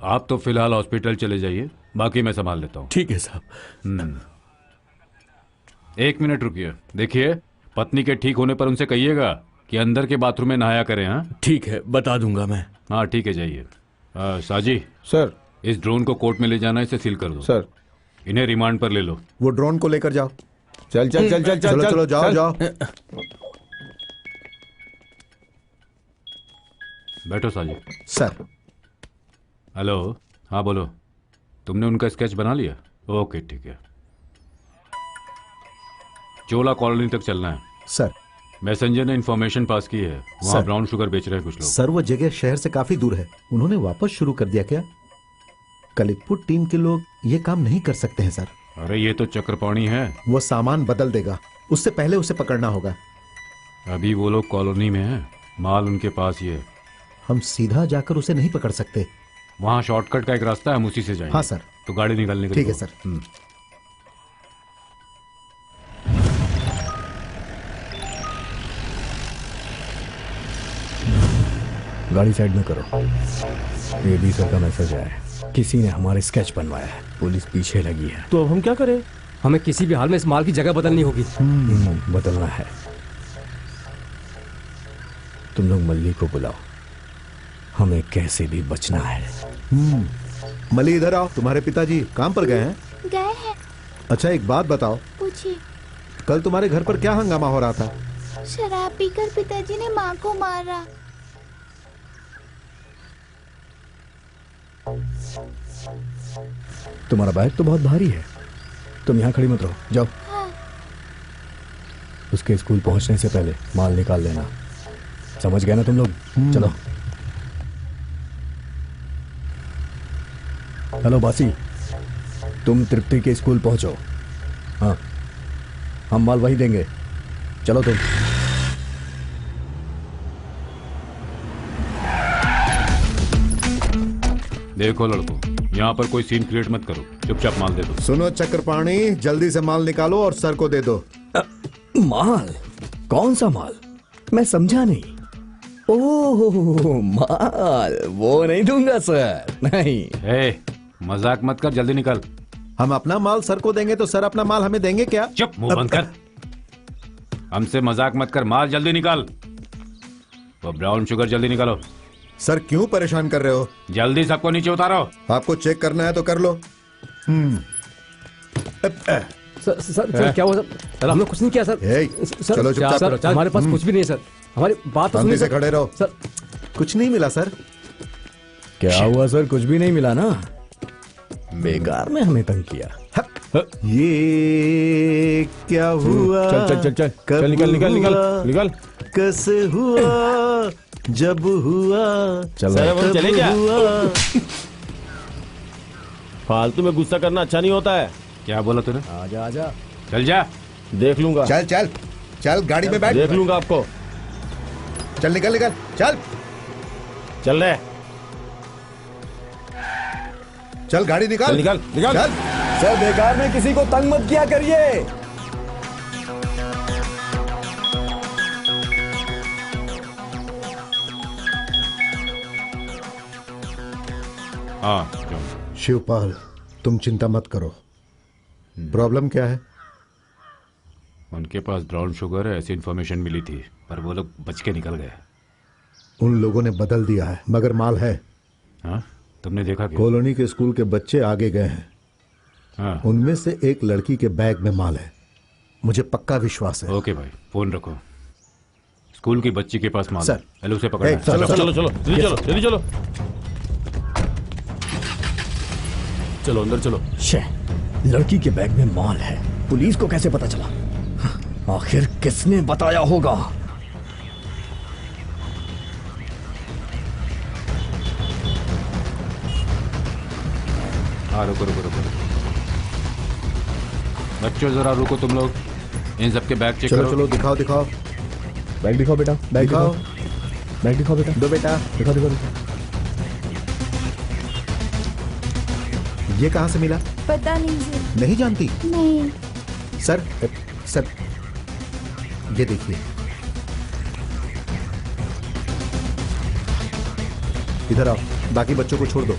आप तो फिलहाल हॉस्पिटल चले जाइए, बाकी मैं संभाल लेता हूँ। ठीक है साहब। 1 मिनट रुकिए। देखिए, पत्नी के ठीक होने पर उनसे कहिएगा कि अंदर के बाथरूम में नहाया करें। हाँ ठीक है, बता दूंगा मैं। हाँ ठीक है, जाइए। साजी सर, इस ड्रोन को कोर्ट में ले जाना, इसे सील कर दो। सर, इन्हें रिमांड पर ले लो। वो ड्रोन को लेकर जाओ। चल चल चल चल चलो चल चलो, जाओ जाओ। बैठो साजी। सर। हेलो, हाँ बोलो। तुमने उनका स्केच बना लिया? ओके ठीक है। चोला कॉलोनी तक चलना है। सर, मैसेंजर ने इन्फॉर्मेशन पास की है, वहाँ ब्राउन शुगर बेच रहे हैं कुछ लोग। सर, वो जगह शहर से काफी दूर है। उन्होंने वापस शुरू कर दिया क्या? कलितपुर टीम के लोग ये काम नहीं कर सकते हैं सर। अरे ये तो चक्रपाणी है। वो सामान बदल देगा, उससे पहले उसे पकड़ना होगा। अभी वो लोग कॉलोनी में हैं, माल उनके पास ही है। हम सीधा जाकर उसे नहीं पकड़ सकते। वहाँ शॉर्टकट का एक रास्ता है, हम उसी से जाएंगे। हाँ सर। तो गाड़ी निकालने के लिए। ठीक है सर। गाड़ी साइड में करो। AB सर का मैसेज आया है। किसी ने हमारे स्केच बनवाया है, पुलिस पीछे लगी है। तो अब हम क्या करें? हमें किसी भी हाल में इस माल की जगह बदलनी होगी। बदलना है। तुम लोग मल्ली को बुलाओ, हमें कैसे भी बचना है। मली इधर आओ, तुम्हारे पिताजी काम पर गए हैं? गए हैं। अच्छा एक बात बताओ, पूछिए। कल तुम्हारे घर पर क्या हंगामा हो रहा था? शराब पीकर पिताजी ने माँ को मारा। तुम्हारा बैग तो बहुत भारी है, तुम यहाँ खड़ी मत रहो, जाओ। हाँ। उसके स्कूल पहुंचने से पहले माल निकाल लेना, समझ गए ना तुम लोग? चलो। हेलो बासी, तुम तृप्ति के स्कूल पहुंचो। हाँ, हम माल वही देंगे, चलो तुम। देखो लड़को, यहाँ पर कोई सीन क्रिएट मत करो, चुपचाप माल दे दो। सुनो चक्रपाणी, जल्दी से माल निकालो और सर को दे दो। माल? कौन सा माल? मैं समझा नहीं। ओह माल, वो नहीं दूंगा सर, नहीं। मजाक मत कर, जल्दी निकल। हम अपना माल सर को देंगे तो सर अपना माल हमें देंगे क्या? चुप, मुंह बंद कर। हमसे मजाक मत कर, माल जल्दी निकाल। वो ब्राउन शुगर जल्दी निकालो। सर क्यों परेशान कर रहे हो? जल्दी सबको नीचे उतारो। आपको चेक करना है तो कर लो। सर क्या हुआ सर? हमने कुछ नहीं किया सर। चलो चुपचाप सर, हमारे पास कुछ भी नहीं है सर, हमारी बात शांति से खड़े रहो। सर कुछ नहीं मिला सर। क्या हुआ सर? कुछ भी नहीं मिला ना? बेकार में हमें तंग किया। ये क्या हुआ? चल चल चल चल चल, निकल निकल निकल निकल। कैसे हुआ? जब हुआ चल चले क्या? हुआ। फालतू में गुस्सा करना अच्छा नहीं होता है। क्या बोला तूने? आजा आजा। चल जा। देख लूंगा। चल चल चल, गाड़ी में बैठ। देख लूंगा आपको। चल निकल निकल, चल चल रहे। चल गाड़ी निकाल। चल निकल निकल। चल। सर बेकार में किसी को तंग मत किया करिए। हाँ शिवपाल, तुम चिंता मत करो। प्रॉब्लम क्या है? उनके पास ब्राउन शुगर है, ऐसी इन्फॉर्मेशन मिली थी, पर वो लोग बच के निकल गए। उन लोगों ने बदल दिया है, मगर माल है। हाँ, तुमने देखा क्या? कॉलोनी के स्कूल के बच्चे आगे गए हैं। हाँ। उनमें से एक लड़की के बैग में माल है, मुझे पक्का विश्वास है। ओके भाई, फोन रखो। स्कूल की बच्ची के पास माल है। सर। हेलो, उसे पकड़ना है। चलो चलो चलो जल्दी चलो जल्दी चलो। चलो अंदर चलो। लड़की के बैग में माल है, पुलिस को कैसे पता चला? आखिर किसने बताया होगा? हाँ रुको रुको रुको। बच्चों जरा रुको, तुम लोग इन सबके बैग चेक चलो करो। चलो दिखाओ दिखाओ। बैग दिखाओ बेटा, बैग दिखाओ। बैग दिखाओ बेटा। दो बेटा। दिखाओ दिखाओ दिखाओ। ये कहाँ से मिला? पता नहीं सर। नहीं जानती? नहीं। सर सर ये देखिए, इधर आओ, बाकी बच्चों को छोड़ दो।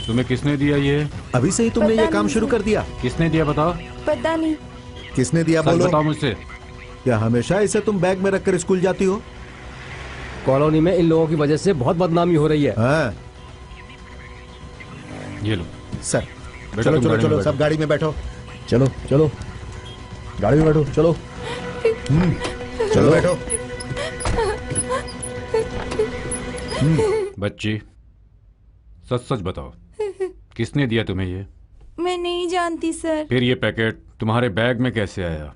तुम्हें किसने दिया ये? अभी से ही तुमने ये काम शुरू कर दिया? किसने दिया बताओ? पता नहीं। किसने दिया सच बोलो। बताओ मुझसे। क्या हमेशा इसे तुम बैग में रखकर स्कूल जाती हो? कॉलोनी में इन लोगों की वजह से बहुत बदनामी हो रही है। हाँ। ये लो सर। बेटा, चलो तुम चलो गाड़ी में चलो, बैठो। सब गाड़ी में बैठो। चलो चलो, गाड़ी में बैठो, चलो। चलो बैठो। बच्ची, सच सच बताओ, किसने दिया तुम्हें ये? मैं नहीं जानती सर। फिर ये पैकेट तुम्हारे बैग में कैसे आया?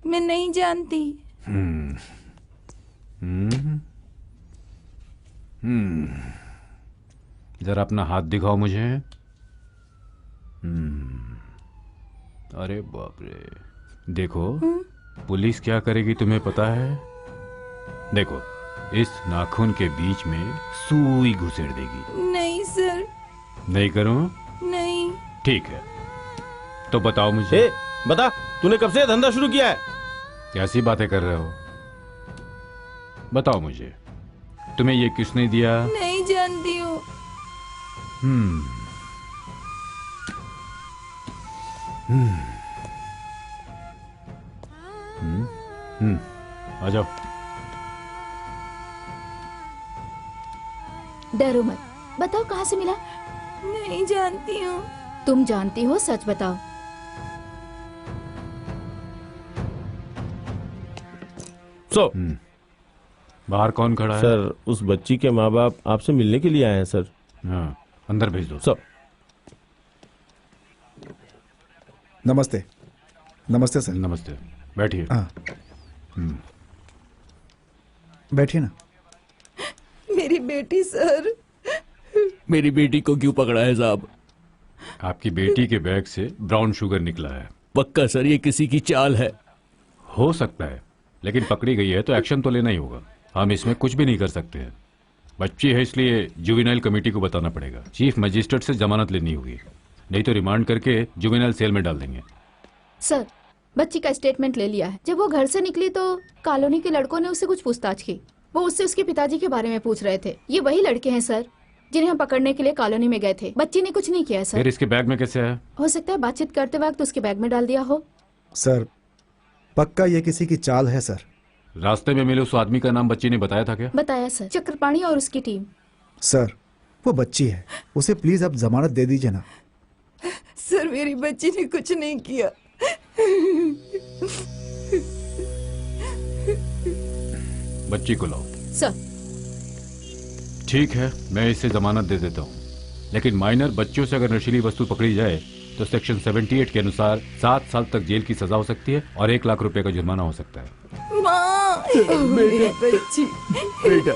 मैं नहीं जानती। जरा अपना हाथ दिखाओ मुझे। अरे बाप रे। देखो, पुलिस क्या करेगी तुम्हें पता है? देखो, इस नाखून के बीच में सुई घुसेड़ देगी। नहीं सर। नहीं करूं? नहीं। ठीक है, तो बताओ मुझे। ए, बता, तूने कब से धंधा शुरू किया है? कैसी बातें कर रहे हो? बताओ मुझे, तुम्हें ये किसने दिया? नहीं जानती हूँ। हम्म हम्म आ जाओ। डरो मत, बताओ कहाँ से मिला? नहीं जानती हूँ। तुम जानती हो, सच बताओ। बाहर कौन खड़ा है? सर, उस बच्ची के माँ बाप आपसे मिलने के लिए आए हैं सर। हाँ, अंदर भेज दो। सर। नमस्ते। नमस्ते सर। नमस्ते, बैठिए। हाँ, बैठिए ना। मेरी बेटी सर। मेरी बेटी को क्यों पकड़ा है साहब? आपकी बेटी के बैग से ब्राउन शुगर निकला है। पक्का सर, ये किसी की चाल है? हो सकता है, लेकिन पकड़ी गई है तो एक्शन तो लेना ही होगा। हम इसमें कुछ भी नहीं कर सकते हैं। बच्ची है, इसलिए जुवेनाइल कमेटी को बताना पड़ेगा। चीफ मजिस्ट्रेट से जमानत लेनी होगी, नहीं तो रिमांड करके जुवेनाइल सेल में डाल देंगे। सर, बच्ची का स्टेटमेंट ले लिया है। जब वो घर से निकली तो कॉलोनी के लड़कों ने उससे कुछ पूछताछ की। वो उससे उसके पिताजी के बारे में पूछ रहे थे। ये वही लड़के हैं सर जिन्हें हम पकड़ने के लिए कॉलोनी में गए थे। बच्ची ने कुछ नहीं किया सर। फिर इसके बैग में कैसे आया? हो सकता है बातचीत करते वक्त उसके बैग में डाल दिया हो। सर, पक्का ये किसी की चाल है सर। रास्ते में मिले उस आदमी का नाम बच्ची ने बताया था क्या? बताया सर, चक्रपाणी और उसकी टीम। सर, वो बच्ची है, उसे प्लीज आप जमानत दे दीजिए ना। सर, मेरी बच्ची ने कुछ नहीं किया। बच्ची को लाओ। सर। ठीक है, मैं इसे जमानत दे देता हूँ, लेकिन माइनर बच्चों से अगर नशीली वस्तु पकड़ी जाए तो सेक्शन 78 के अनुसार 7 साल तक जेल की सजा हो सकती है और 1 लाख रुपए का जुर्माना हो सकता है। माँ, मेरी बच्ची। बेटा,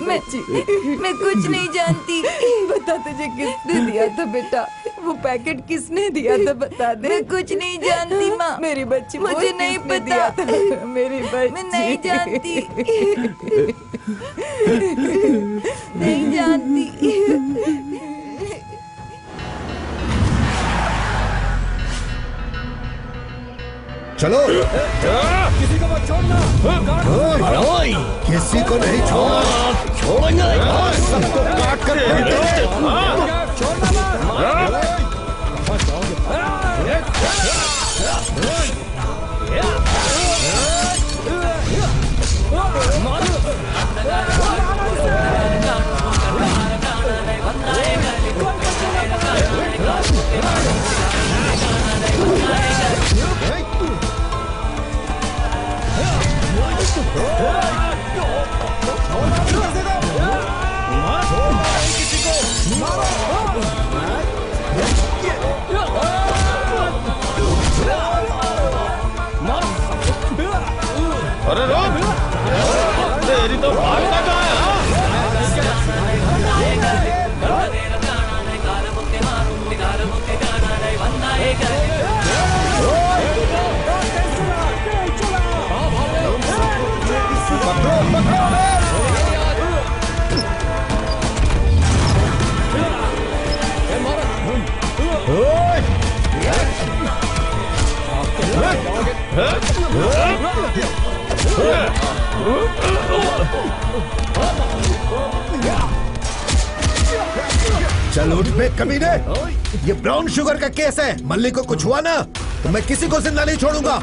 मैं कुछ नहीं जानती। बता, तुझे किसने दिया था बेटा? वो पैकेट किसने दिया था, बता दे। मैं कुछ नहीं जानती माँ। मेरी बच्ची, मुझे नहीं पता। मेरी बच्ची, मैं नहीं जानती। नहीं जानती। चलो, किसी को मत छोड़ना। किसी को नहीं छोड़ना। छोड़ेंगे सबको काट कर अरे रोक, तेरी तो भागना कहाँ है? चल उठ बे कमीने, ये ब्राउन शुगर का केस है। मल्ली को कुछ हुआ ना तो मैं किसी को जिंदा नहीं छोड़ूंगा।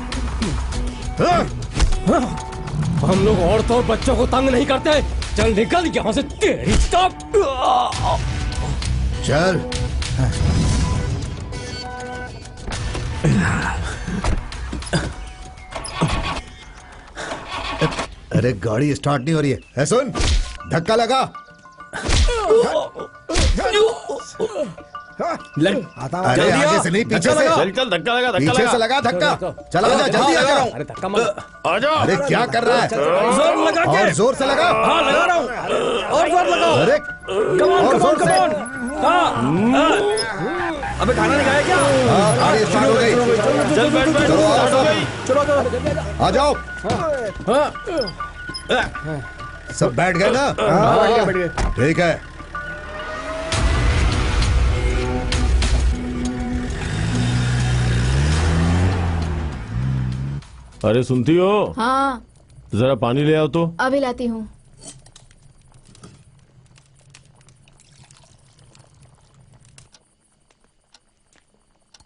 हम लोग औरतों और बच्चों को तंग नहीं करते। चल निकल यहाँ से, तेरी चल। अरे गाड़ी स्टार्ट नहीं हो रही है। सुन, धक्का लगा। अरे आगे से नहीं, पीछे से। चल चल, धक्का लगा, धक्का पीछे लगा। से लगा धक्का। चल आजा, जल्दी आ जाओ। अरे धक्का मत, आ जाओ। अरे क्या कर रहा है? जोर लगा के। और जोर से लगा। हाँ, लगा रहा हूँ। और जोर लगाओ। अरे और जोर से। अबे खाना नहीं खाया क्या? हाँ, गाड़ी स्टार्ट हो गई। चल बैठ बैठ। चलो आओ चलो सब, आ जाओ। सब बैठ गए ना? बैठ गए। ठीक है। अरे सुनती हो? हाँ जरा पानी ले आओ तो। अभी लाती हूँ।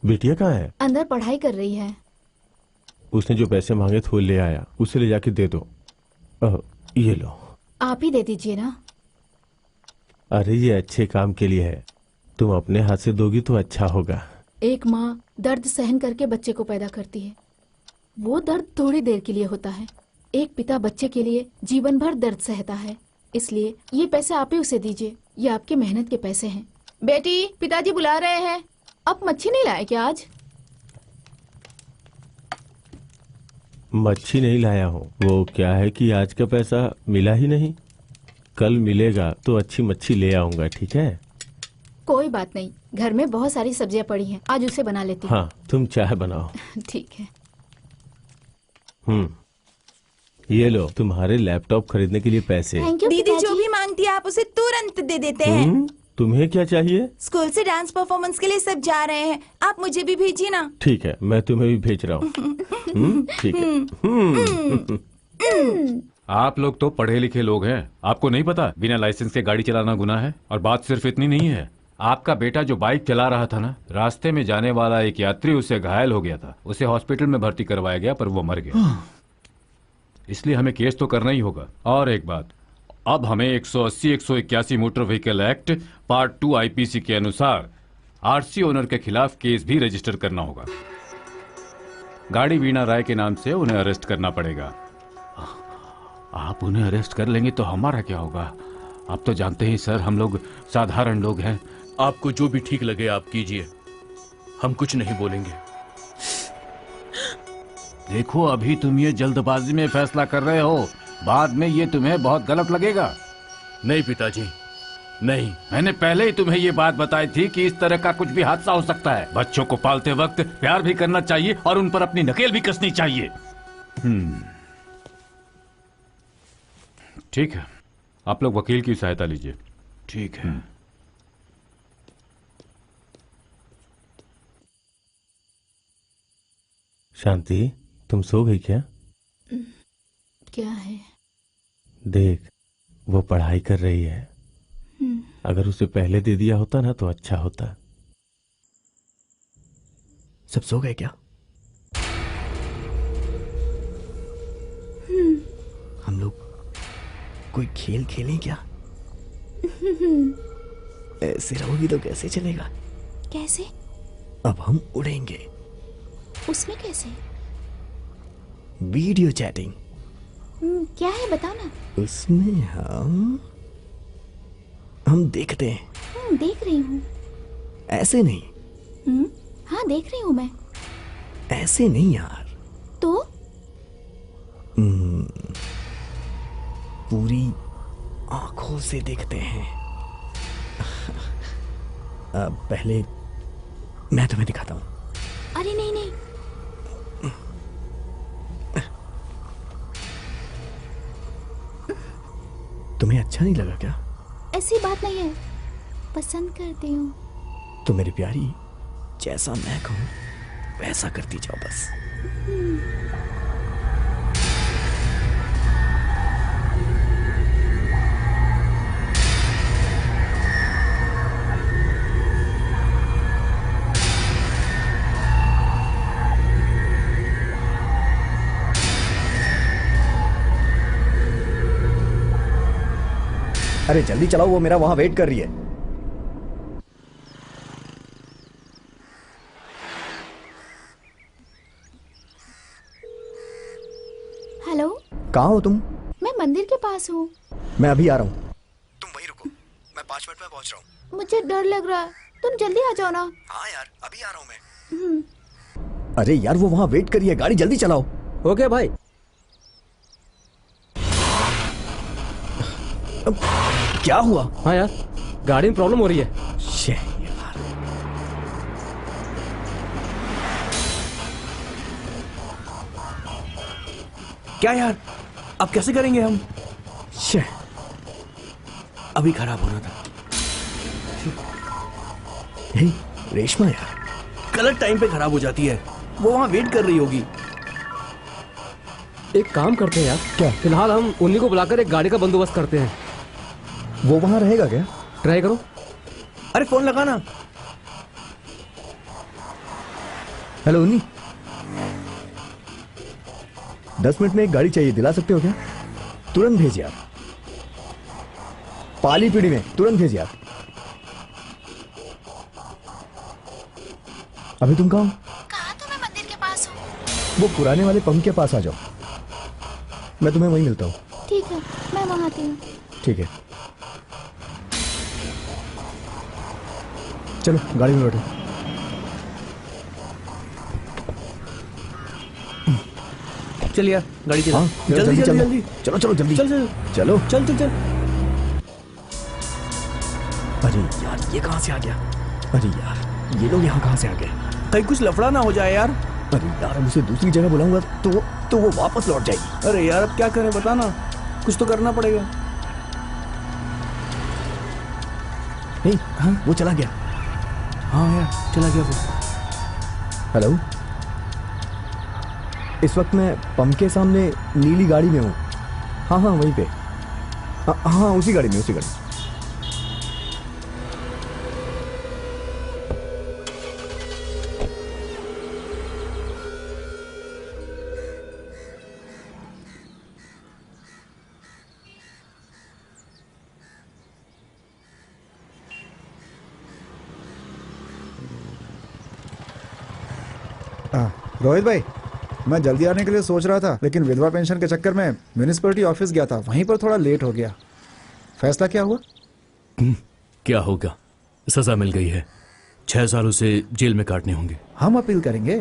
बिटिया कहाँ है? अंदर पढ़ाई कर रही है। उसने जो पैसे मांगे थे वो ले आया, उसे ले जाके दे दो। ये लो। आप ही दे दीजिए ना। अरे ये अच्छे काम के लिए है, तुम अपने हाथ से दोगी तो अच्छा होगा। एक माँ दर्द सहन करके बच्चे को पैदा करती है, वो दर्द थोड़ी देर के लिए होता है। एक पिता बच्चे के लिए जीवन भर दर्द सहता है, इसलिए ये पैसे आप ही उसे दीजिए, ये आपके मेहनत के पैसे हैं। बेटी, पिताजी बुला रहे हैं। आप मच्छी नहीं लाए क्या आज? मच्छी नहीं लाया हूँ, वो क्या है कि आज का पैसा मिला ही नहीं, कल मिलेगा तो अच्छी मच्छी ले आऊंगा, ठीक है? कोई बात नहीं, घर में बहुत सारी सब्जियां पड़ी हैं, आज उसे बना लेती हूँ। हाँ, तुम चाय बनाओ। ठीक है। ये लो तुम्हारे लैपटॉप खरीदने के लिए पैसे। दीदी जो भी मांगती है आप उसे तुरंत दे देते हैं। तुम्हें क्या चाहिए? स्कूल से डांस परफॉर्मेंस के लिए सब जा रहे हैं, आप मुझे भी भेजिए ना। ठीक है, मैं तुम्हें भी भेज रहा हूँ। ठीक है। आप लोग तो पढ़े लिखे लोग हैं, आपको नहीं पता बिना लाइसेंस के गाड़ी चलाना गुनाह है? और बात सिर्फ इतनी नहीं है, आपका बेटा जो बाइक चला रहा था ना, रास्ते में जाने वाला एक यात्री उससे घायल हो गया था, उसे हॉस्पिटल में भर्ती करवाया गया पर वो मर गया। इसलिए हमें केस तो करना ही होगा। और एक बात, अब हमें 180-181 motor vehicle act part 2 IPC के अनुसार आरसी ओनर के खिलाफ केस भी रजिस्टर करना होगा। गाड़ी वीणा राय के नाम से उन्हें अरेस्ट करना पड़ेगा। आप उन्हें अरेस्ट कर लेंगे तो हमारा क्या होगा? आप तो जानते ही सर, हम लोग साधारण लोग हैं। आपको जो भी ठीक लगे आप कीजिए, हम कुछ नहीं बोलेंगे। देखो, अभी तुम ये जल्दबाजी में फैसला कर रहे हो, बाद में ये तुम्हें बहुत गलत लगेगा। नहीं पिताजी, नहीं। मैंने पहले ही तुम्हें ये बात बताई थी कि इस तरह का कुछ भी हादसा हो सकता है। बच्चों को पालते वक्त प्यार भी करना चाहिए और उन पर अपनी नकेल भी कसनी चाहिए। ठीक है, आप लोग वकील की सहायता लीजिए। ठीक है। शांति, तुम सो गई क्या? क्या है? देख, वो पढ़ाई कर रही है, अगर उसे पहले दे दिया होता ना तो अच्छा होता। सब सो गए क्या? हम लोग कोई खेल खेलें क्या? ऐसे रहोगी तो कैसे चलेगा? कैसे? अब हम उड़ेंगे। उसमें कैसे? Video chatting. क्या है बताना। उसमें हम देखते हैं। देख रही हूँ। ऐसे नहीं। हाँ देख रही हूँ मैं। ऐसे नहीं यार। तो पूरी आंखों से देखते हैं। पहले मैं तुम्हें दिखाता हूँ। अरे नहीं नहीं। तुम्हें अच्छा नहीं लगा क्या? ऐसी बात नहीं है, पसंद करती हूँ। तो मेरी प्यारी, जैसा मैं कहूँ वैसा करती जाओ बस। अरे जल्दी चलाओ, वो मेरा वहां वेट कर रही है। हेलो, कहाँ हो तुम? मैं मंदिर के पास हूँ। मैं अभी आ रहा हूँ, तुम वहीं रुको, मैं 5 मिनट में पहुँच रहा हूँ। मुझे डर लग रहा है, तुम जल्दी आ जाओ ना। हाँ यार, अभी आ रहा हूँ मैं। अरे यार, वो वहां वेट कर रही है, गाड़ी जल्दी चलाओ। ओके भाई। क्या हुआ? हाँ यार, गाड़ी में प्रॉब्लम हो रही है। क्या यार, अब कैसे करेंगे हम? अभी खराब होना था। रेशमा यार, गलत टाइम पे खराब हो जाती है, वो वहां वेट कर रही होगी। एक काम करते हैं यार। क्या? फिलहाल हम उन्हीं को बुलाकर एक गाड़ी का बंदोबस्त करते हैं। वो वहां रहेगा क्या? ट्राई करो। अरे फोन लगाना। हेलो उन्नी, 10 मिनट में एक गाड़ी चाहिए, दिला सकते हो क्या? तुरंत भेजिए आप। पाली पीढ़ी में तुरंत भेजिए आप। अभी तुम कहाँ हो? कहा तो मैं मंदिर के पास हूँ। वो पुराने वाले पंप के पास आ जाओ, मैं तुम्हें वहीं मिलता हूँ। ठीक है, मैं वहां आती हूँ। ठीक है, चलो गाड़ी में बैठो। चल यार गाड़ी चला। हाँ, जल्दी चलो, जल्दी चलो चलो जल्दी चल चल चलो। चल चल चल। अरे यार ये कहाँ से आ गया? अरे यार ये लोग यहाँ कहाँ से आ गए? कहीं कुछ लफड़ा ना हो जाए यार। अरे यार अब उसे दूसरी जगह बुलाऊंगा तो वो वापस लौट जाएगी। अरे यार अब क्या करें बता ना, कुछ तो करना पड़ेगा। नहीं, हाँ वो चला गया। हाँ यार चला गया वो। हेलो, इस वक्त मैं पंप के सामने नीली गाड़ी में हूँ। हाँ हाँ वहीं पे। हाँ उसी गाड़ी में, उसी गाड़ी में। रोहित भाई, मैं जल्दी आने के लिए सोच रहा था, लेकिन विधवा पेंशन के चक्कर में म्यूनिसिपैलिटी ऑफिस गया था, वहीं पर थोड़ा लेट हो गया। फैसला क्या हुआ? क्या होगा, सजा मिल गई है। 6 साल उसे जेल में काटने होंगे। हम अपील करेंगे।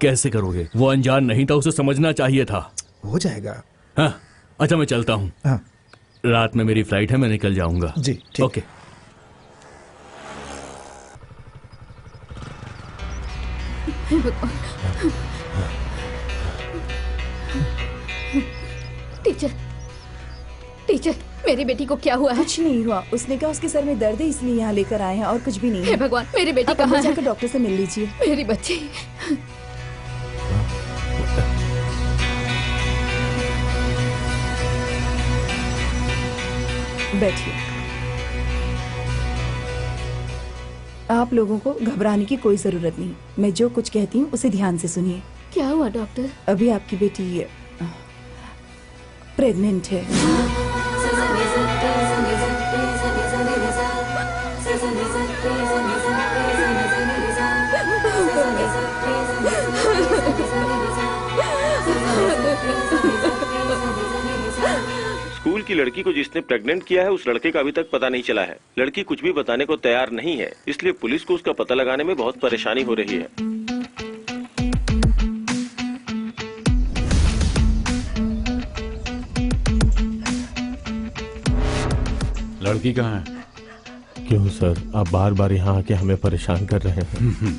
कैसे करोगे? वो अनजान नहीं था, उसे समझना चाहिए था। हो जाएगा। हाँ अच्छा मैं चलता हूँ। हाँ रात में मेरी फ्लाइट है, मैं निकल जाऊंगा। जी ठीक। ओके। टीचर टीचर, मेरी बेटी को क्या हुआ है? कुछ नहीं हुआ, उसने कहा उसके सर में दर्द है इसलिए यहाँ लेकर आए हैं और कुछ भी नहीं है। हे भगवान, मेरी बेटी आप कहाँ है? जाकर डॉक्टर से मिल लीजिए। मेरी बच्ची। बैठिए। आप लोगों को घबराने की कोई जरूरत नहीं, मैं जो कुछ कहती हूँ उसे ध्यान से सुनिए। क्या हुआ डॉक्टर? अभी आपकी बेटी प्रेग्नेंट है। स्कूल की लड़की को जिसने प्रेग्नेंट किया है उस लड़के का अभी तक पता नहीं चला है। लड़की कुछ भी बताने को तैयार नहीं है, इसलिए पुलिस को उसका पता लगाने में बहुत परेशानी हो रही है। लड़की कहाँ है? क्यों सर, आप बार बार यहाँ आके हमें परेशान कर रहे हैं।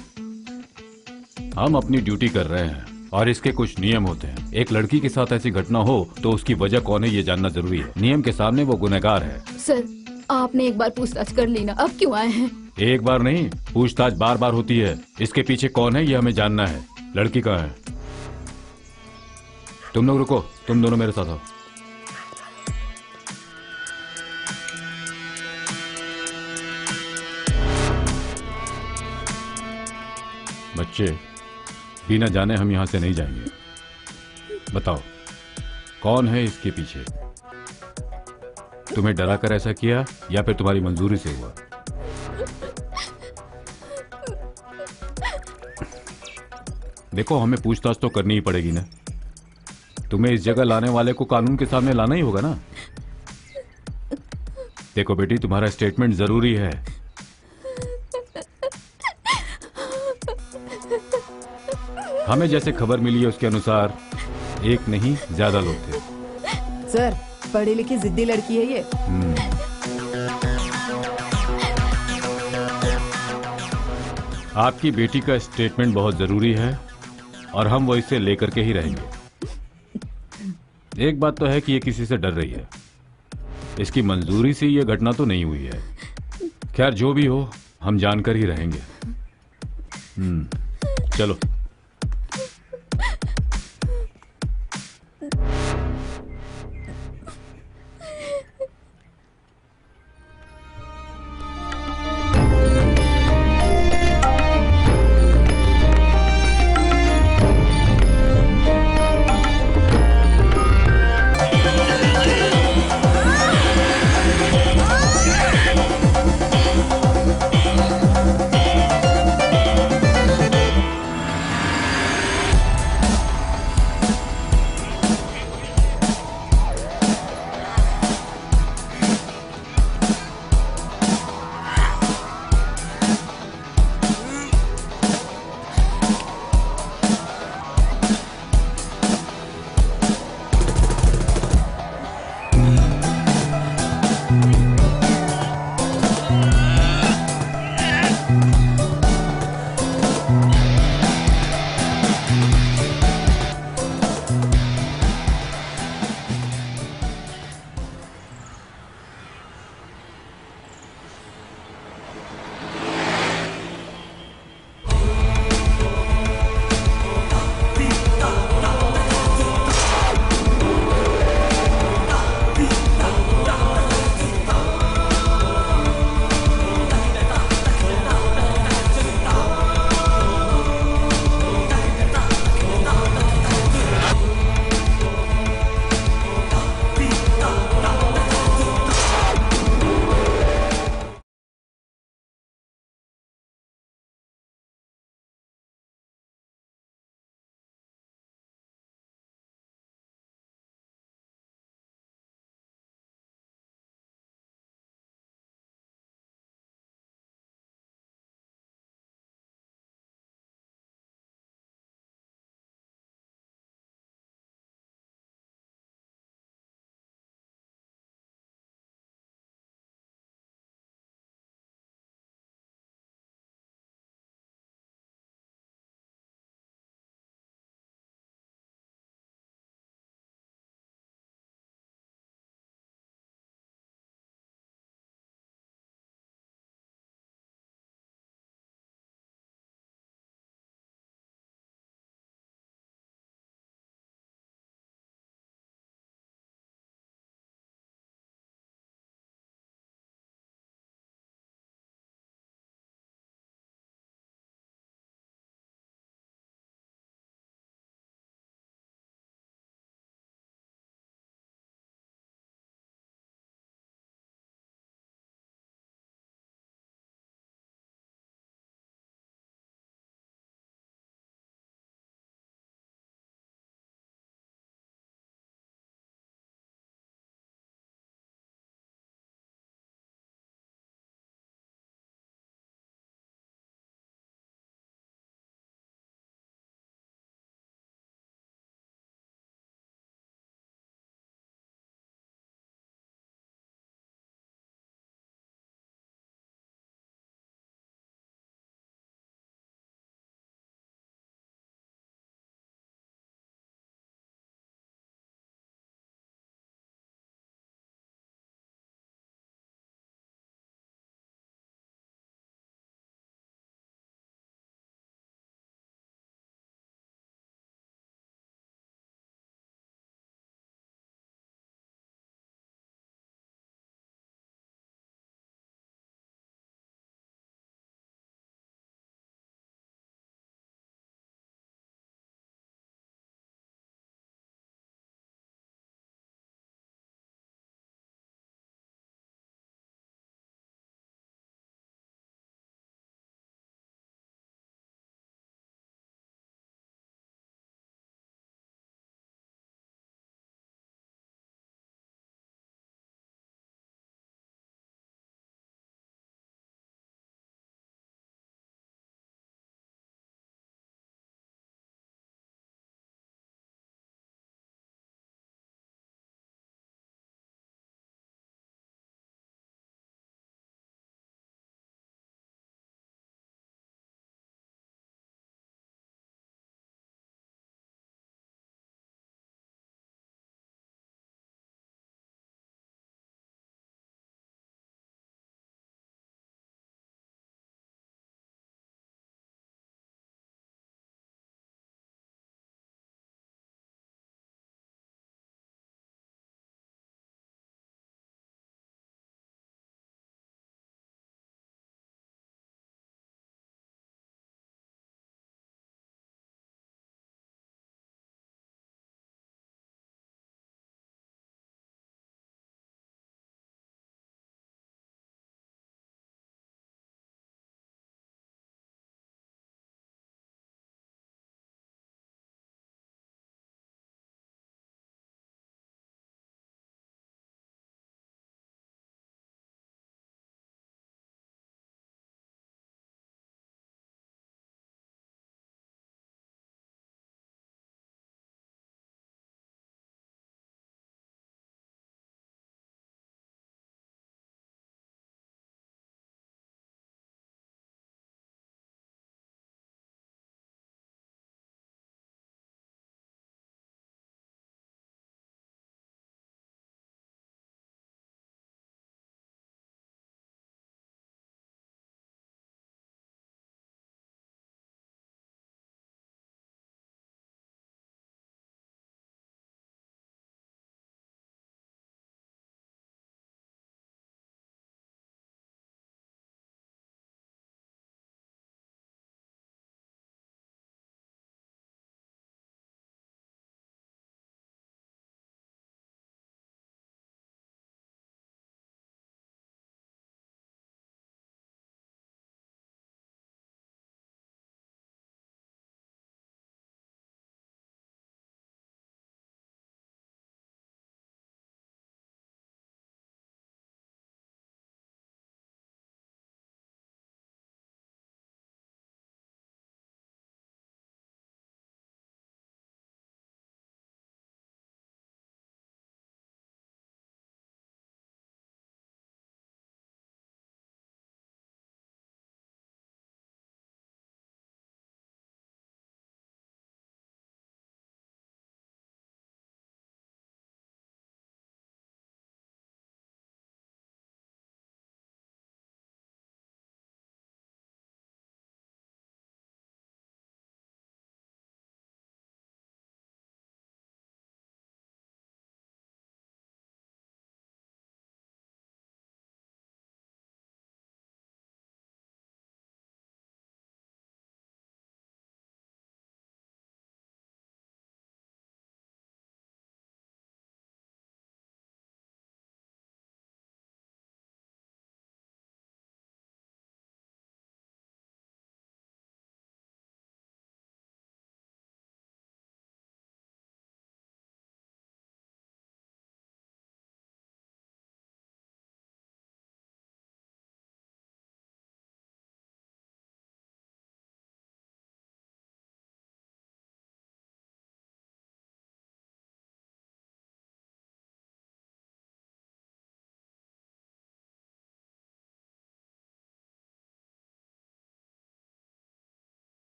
हम अपनी ड्यूटी कर रहे हैं और इसके कुछ नियम होते हैं। एक लड़की के साथ ऐसी घटना हो तो उसकी वजह कौन है ये जानना जरूरी है। नियम के सामने वो गुनहगार है। सर आपने एक बार पूछताछ कर ली ना, अब क्यों आए हैं? एक बार नहीं, पूछताछ बार बार होती है। इसके पीछे कौन है ये हमें जानना है। लड़की कहाँ है? तुम लोग रुको, तुम दोनों मेरे साथ आओ। बच्चे, बिना जाने हम यहां से नहीं जाएंगे। बताओ कौन है इसके पीछे? तुम्हें डरा कर ऐसा किया या फिर तुम्हारी मंजूरी से हुआ? देखो हमें पूछताछ तो करनी ही पड़ेगी ना। तुम्हें इस जगह लाने वाले को कानून के सामने लाना ही होगा ना। देखो बेटी, तुम्हारा स्टेटमेंट जरूरी है। हमें जैसे खबर मिली है उसके अनुसार एक नहीं ज्यादा लोग थे। सर पढ़ी लिखी जिद्दी लड़की है ये। आपकी बेटी का स्टेटमेंट बहुत जरूरी है और हम वो इसे लेकर के ही रहेंगे। एक बात तो है कि ये किसी से डर रही है। इसकी मंजूरी से ये घटना तो नहीं हुई है। खैर जो भी हो, हम जानकर ही रहेंगे। चलो।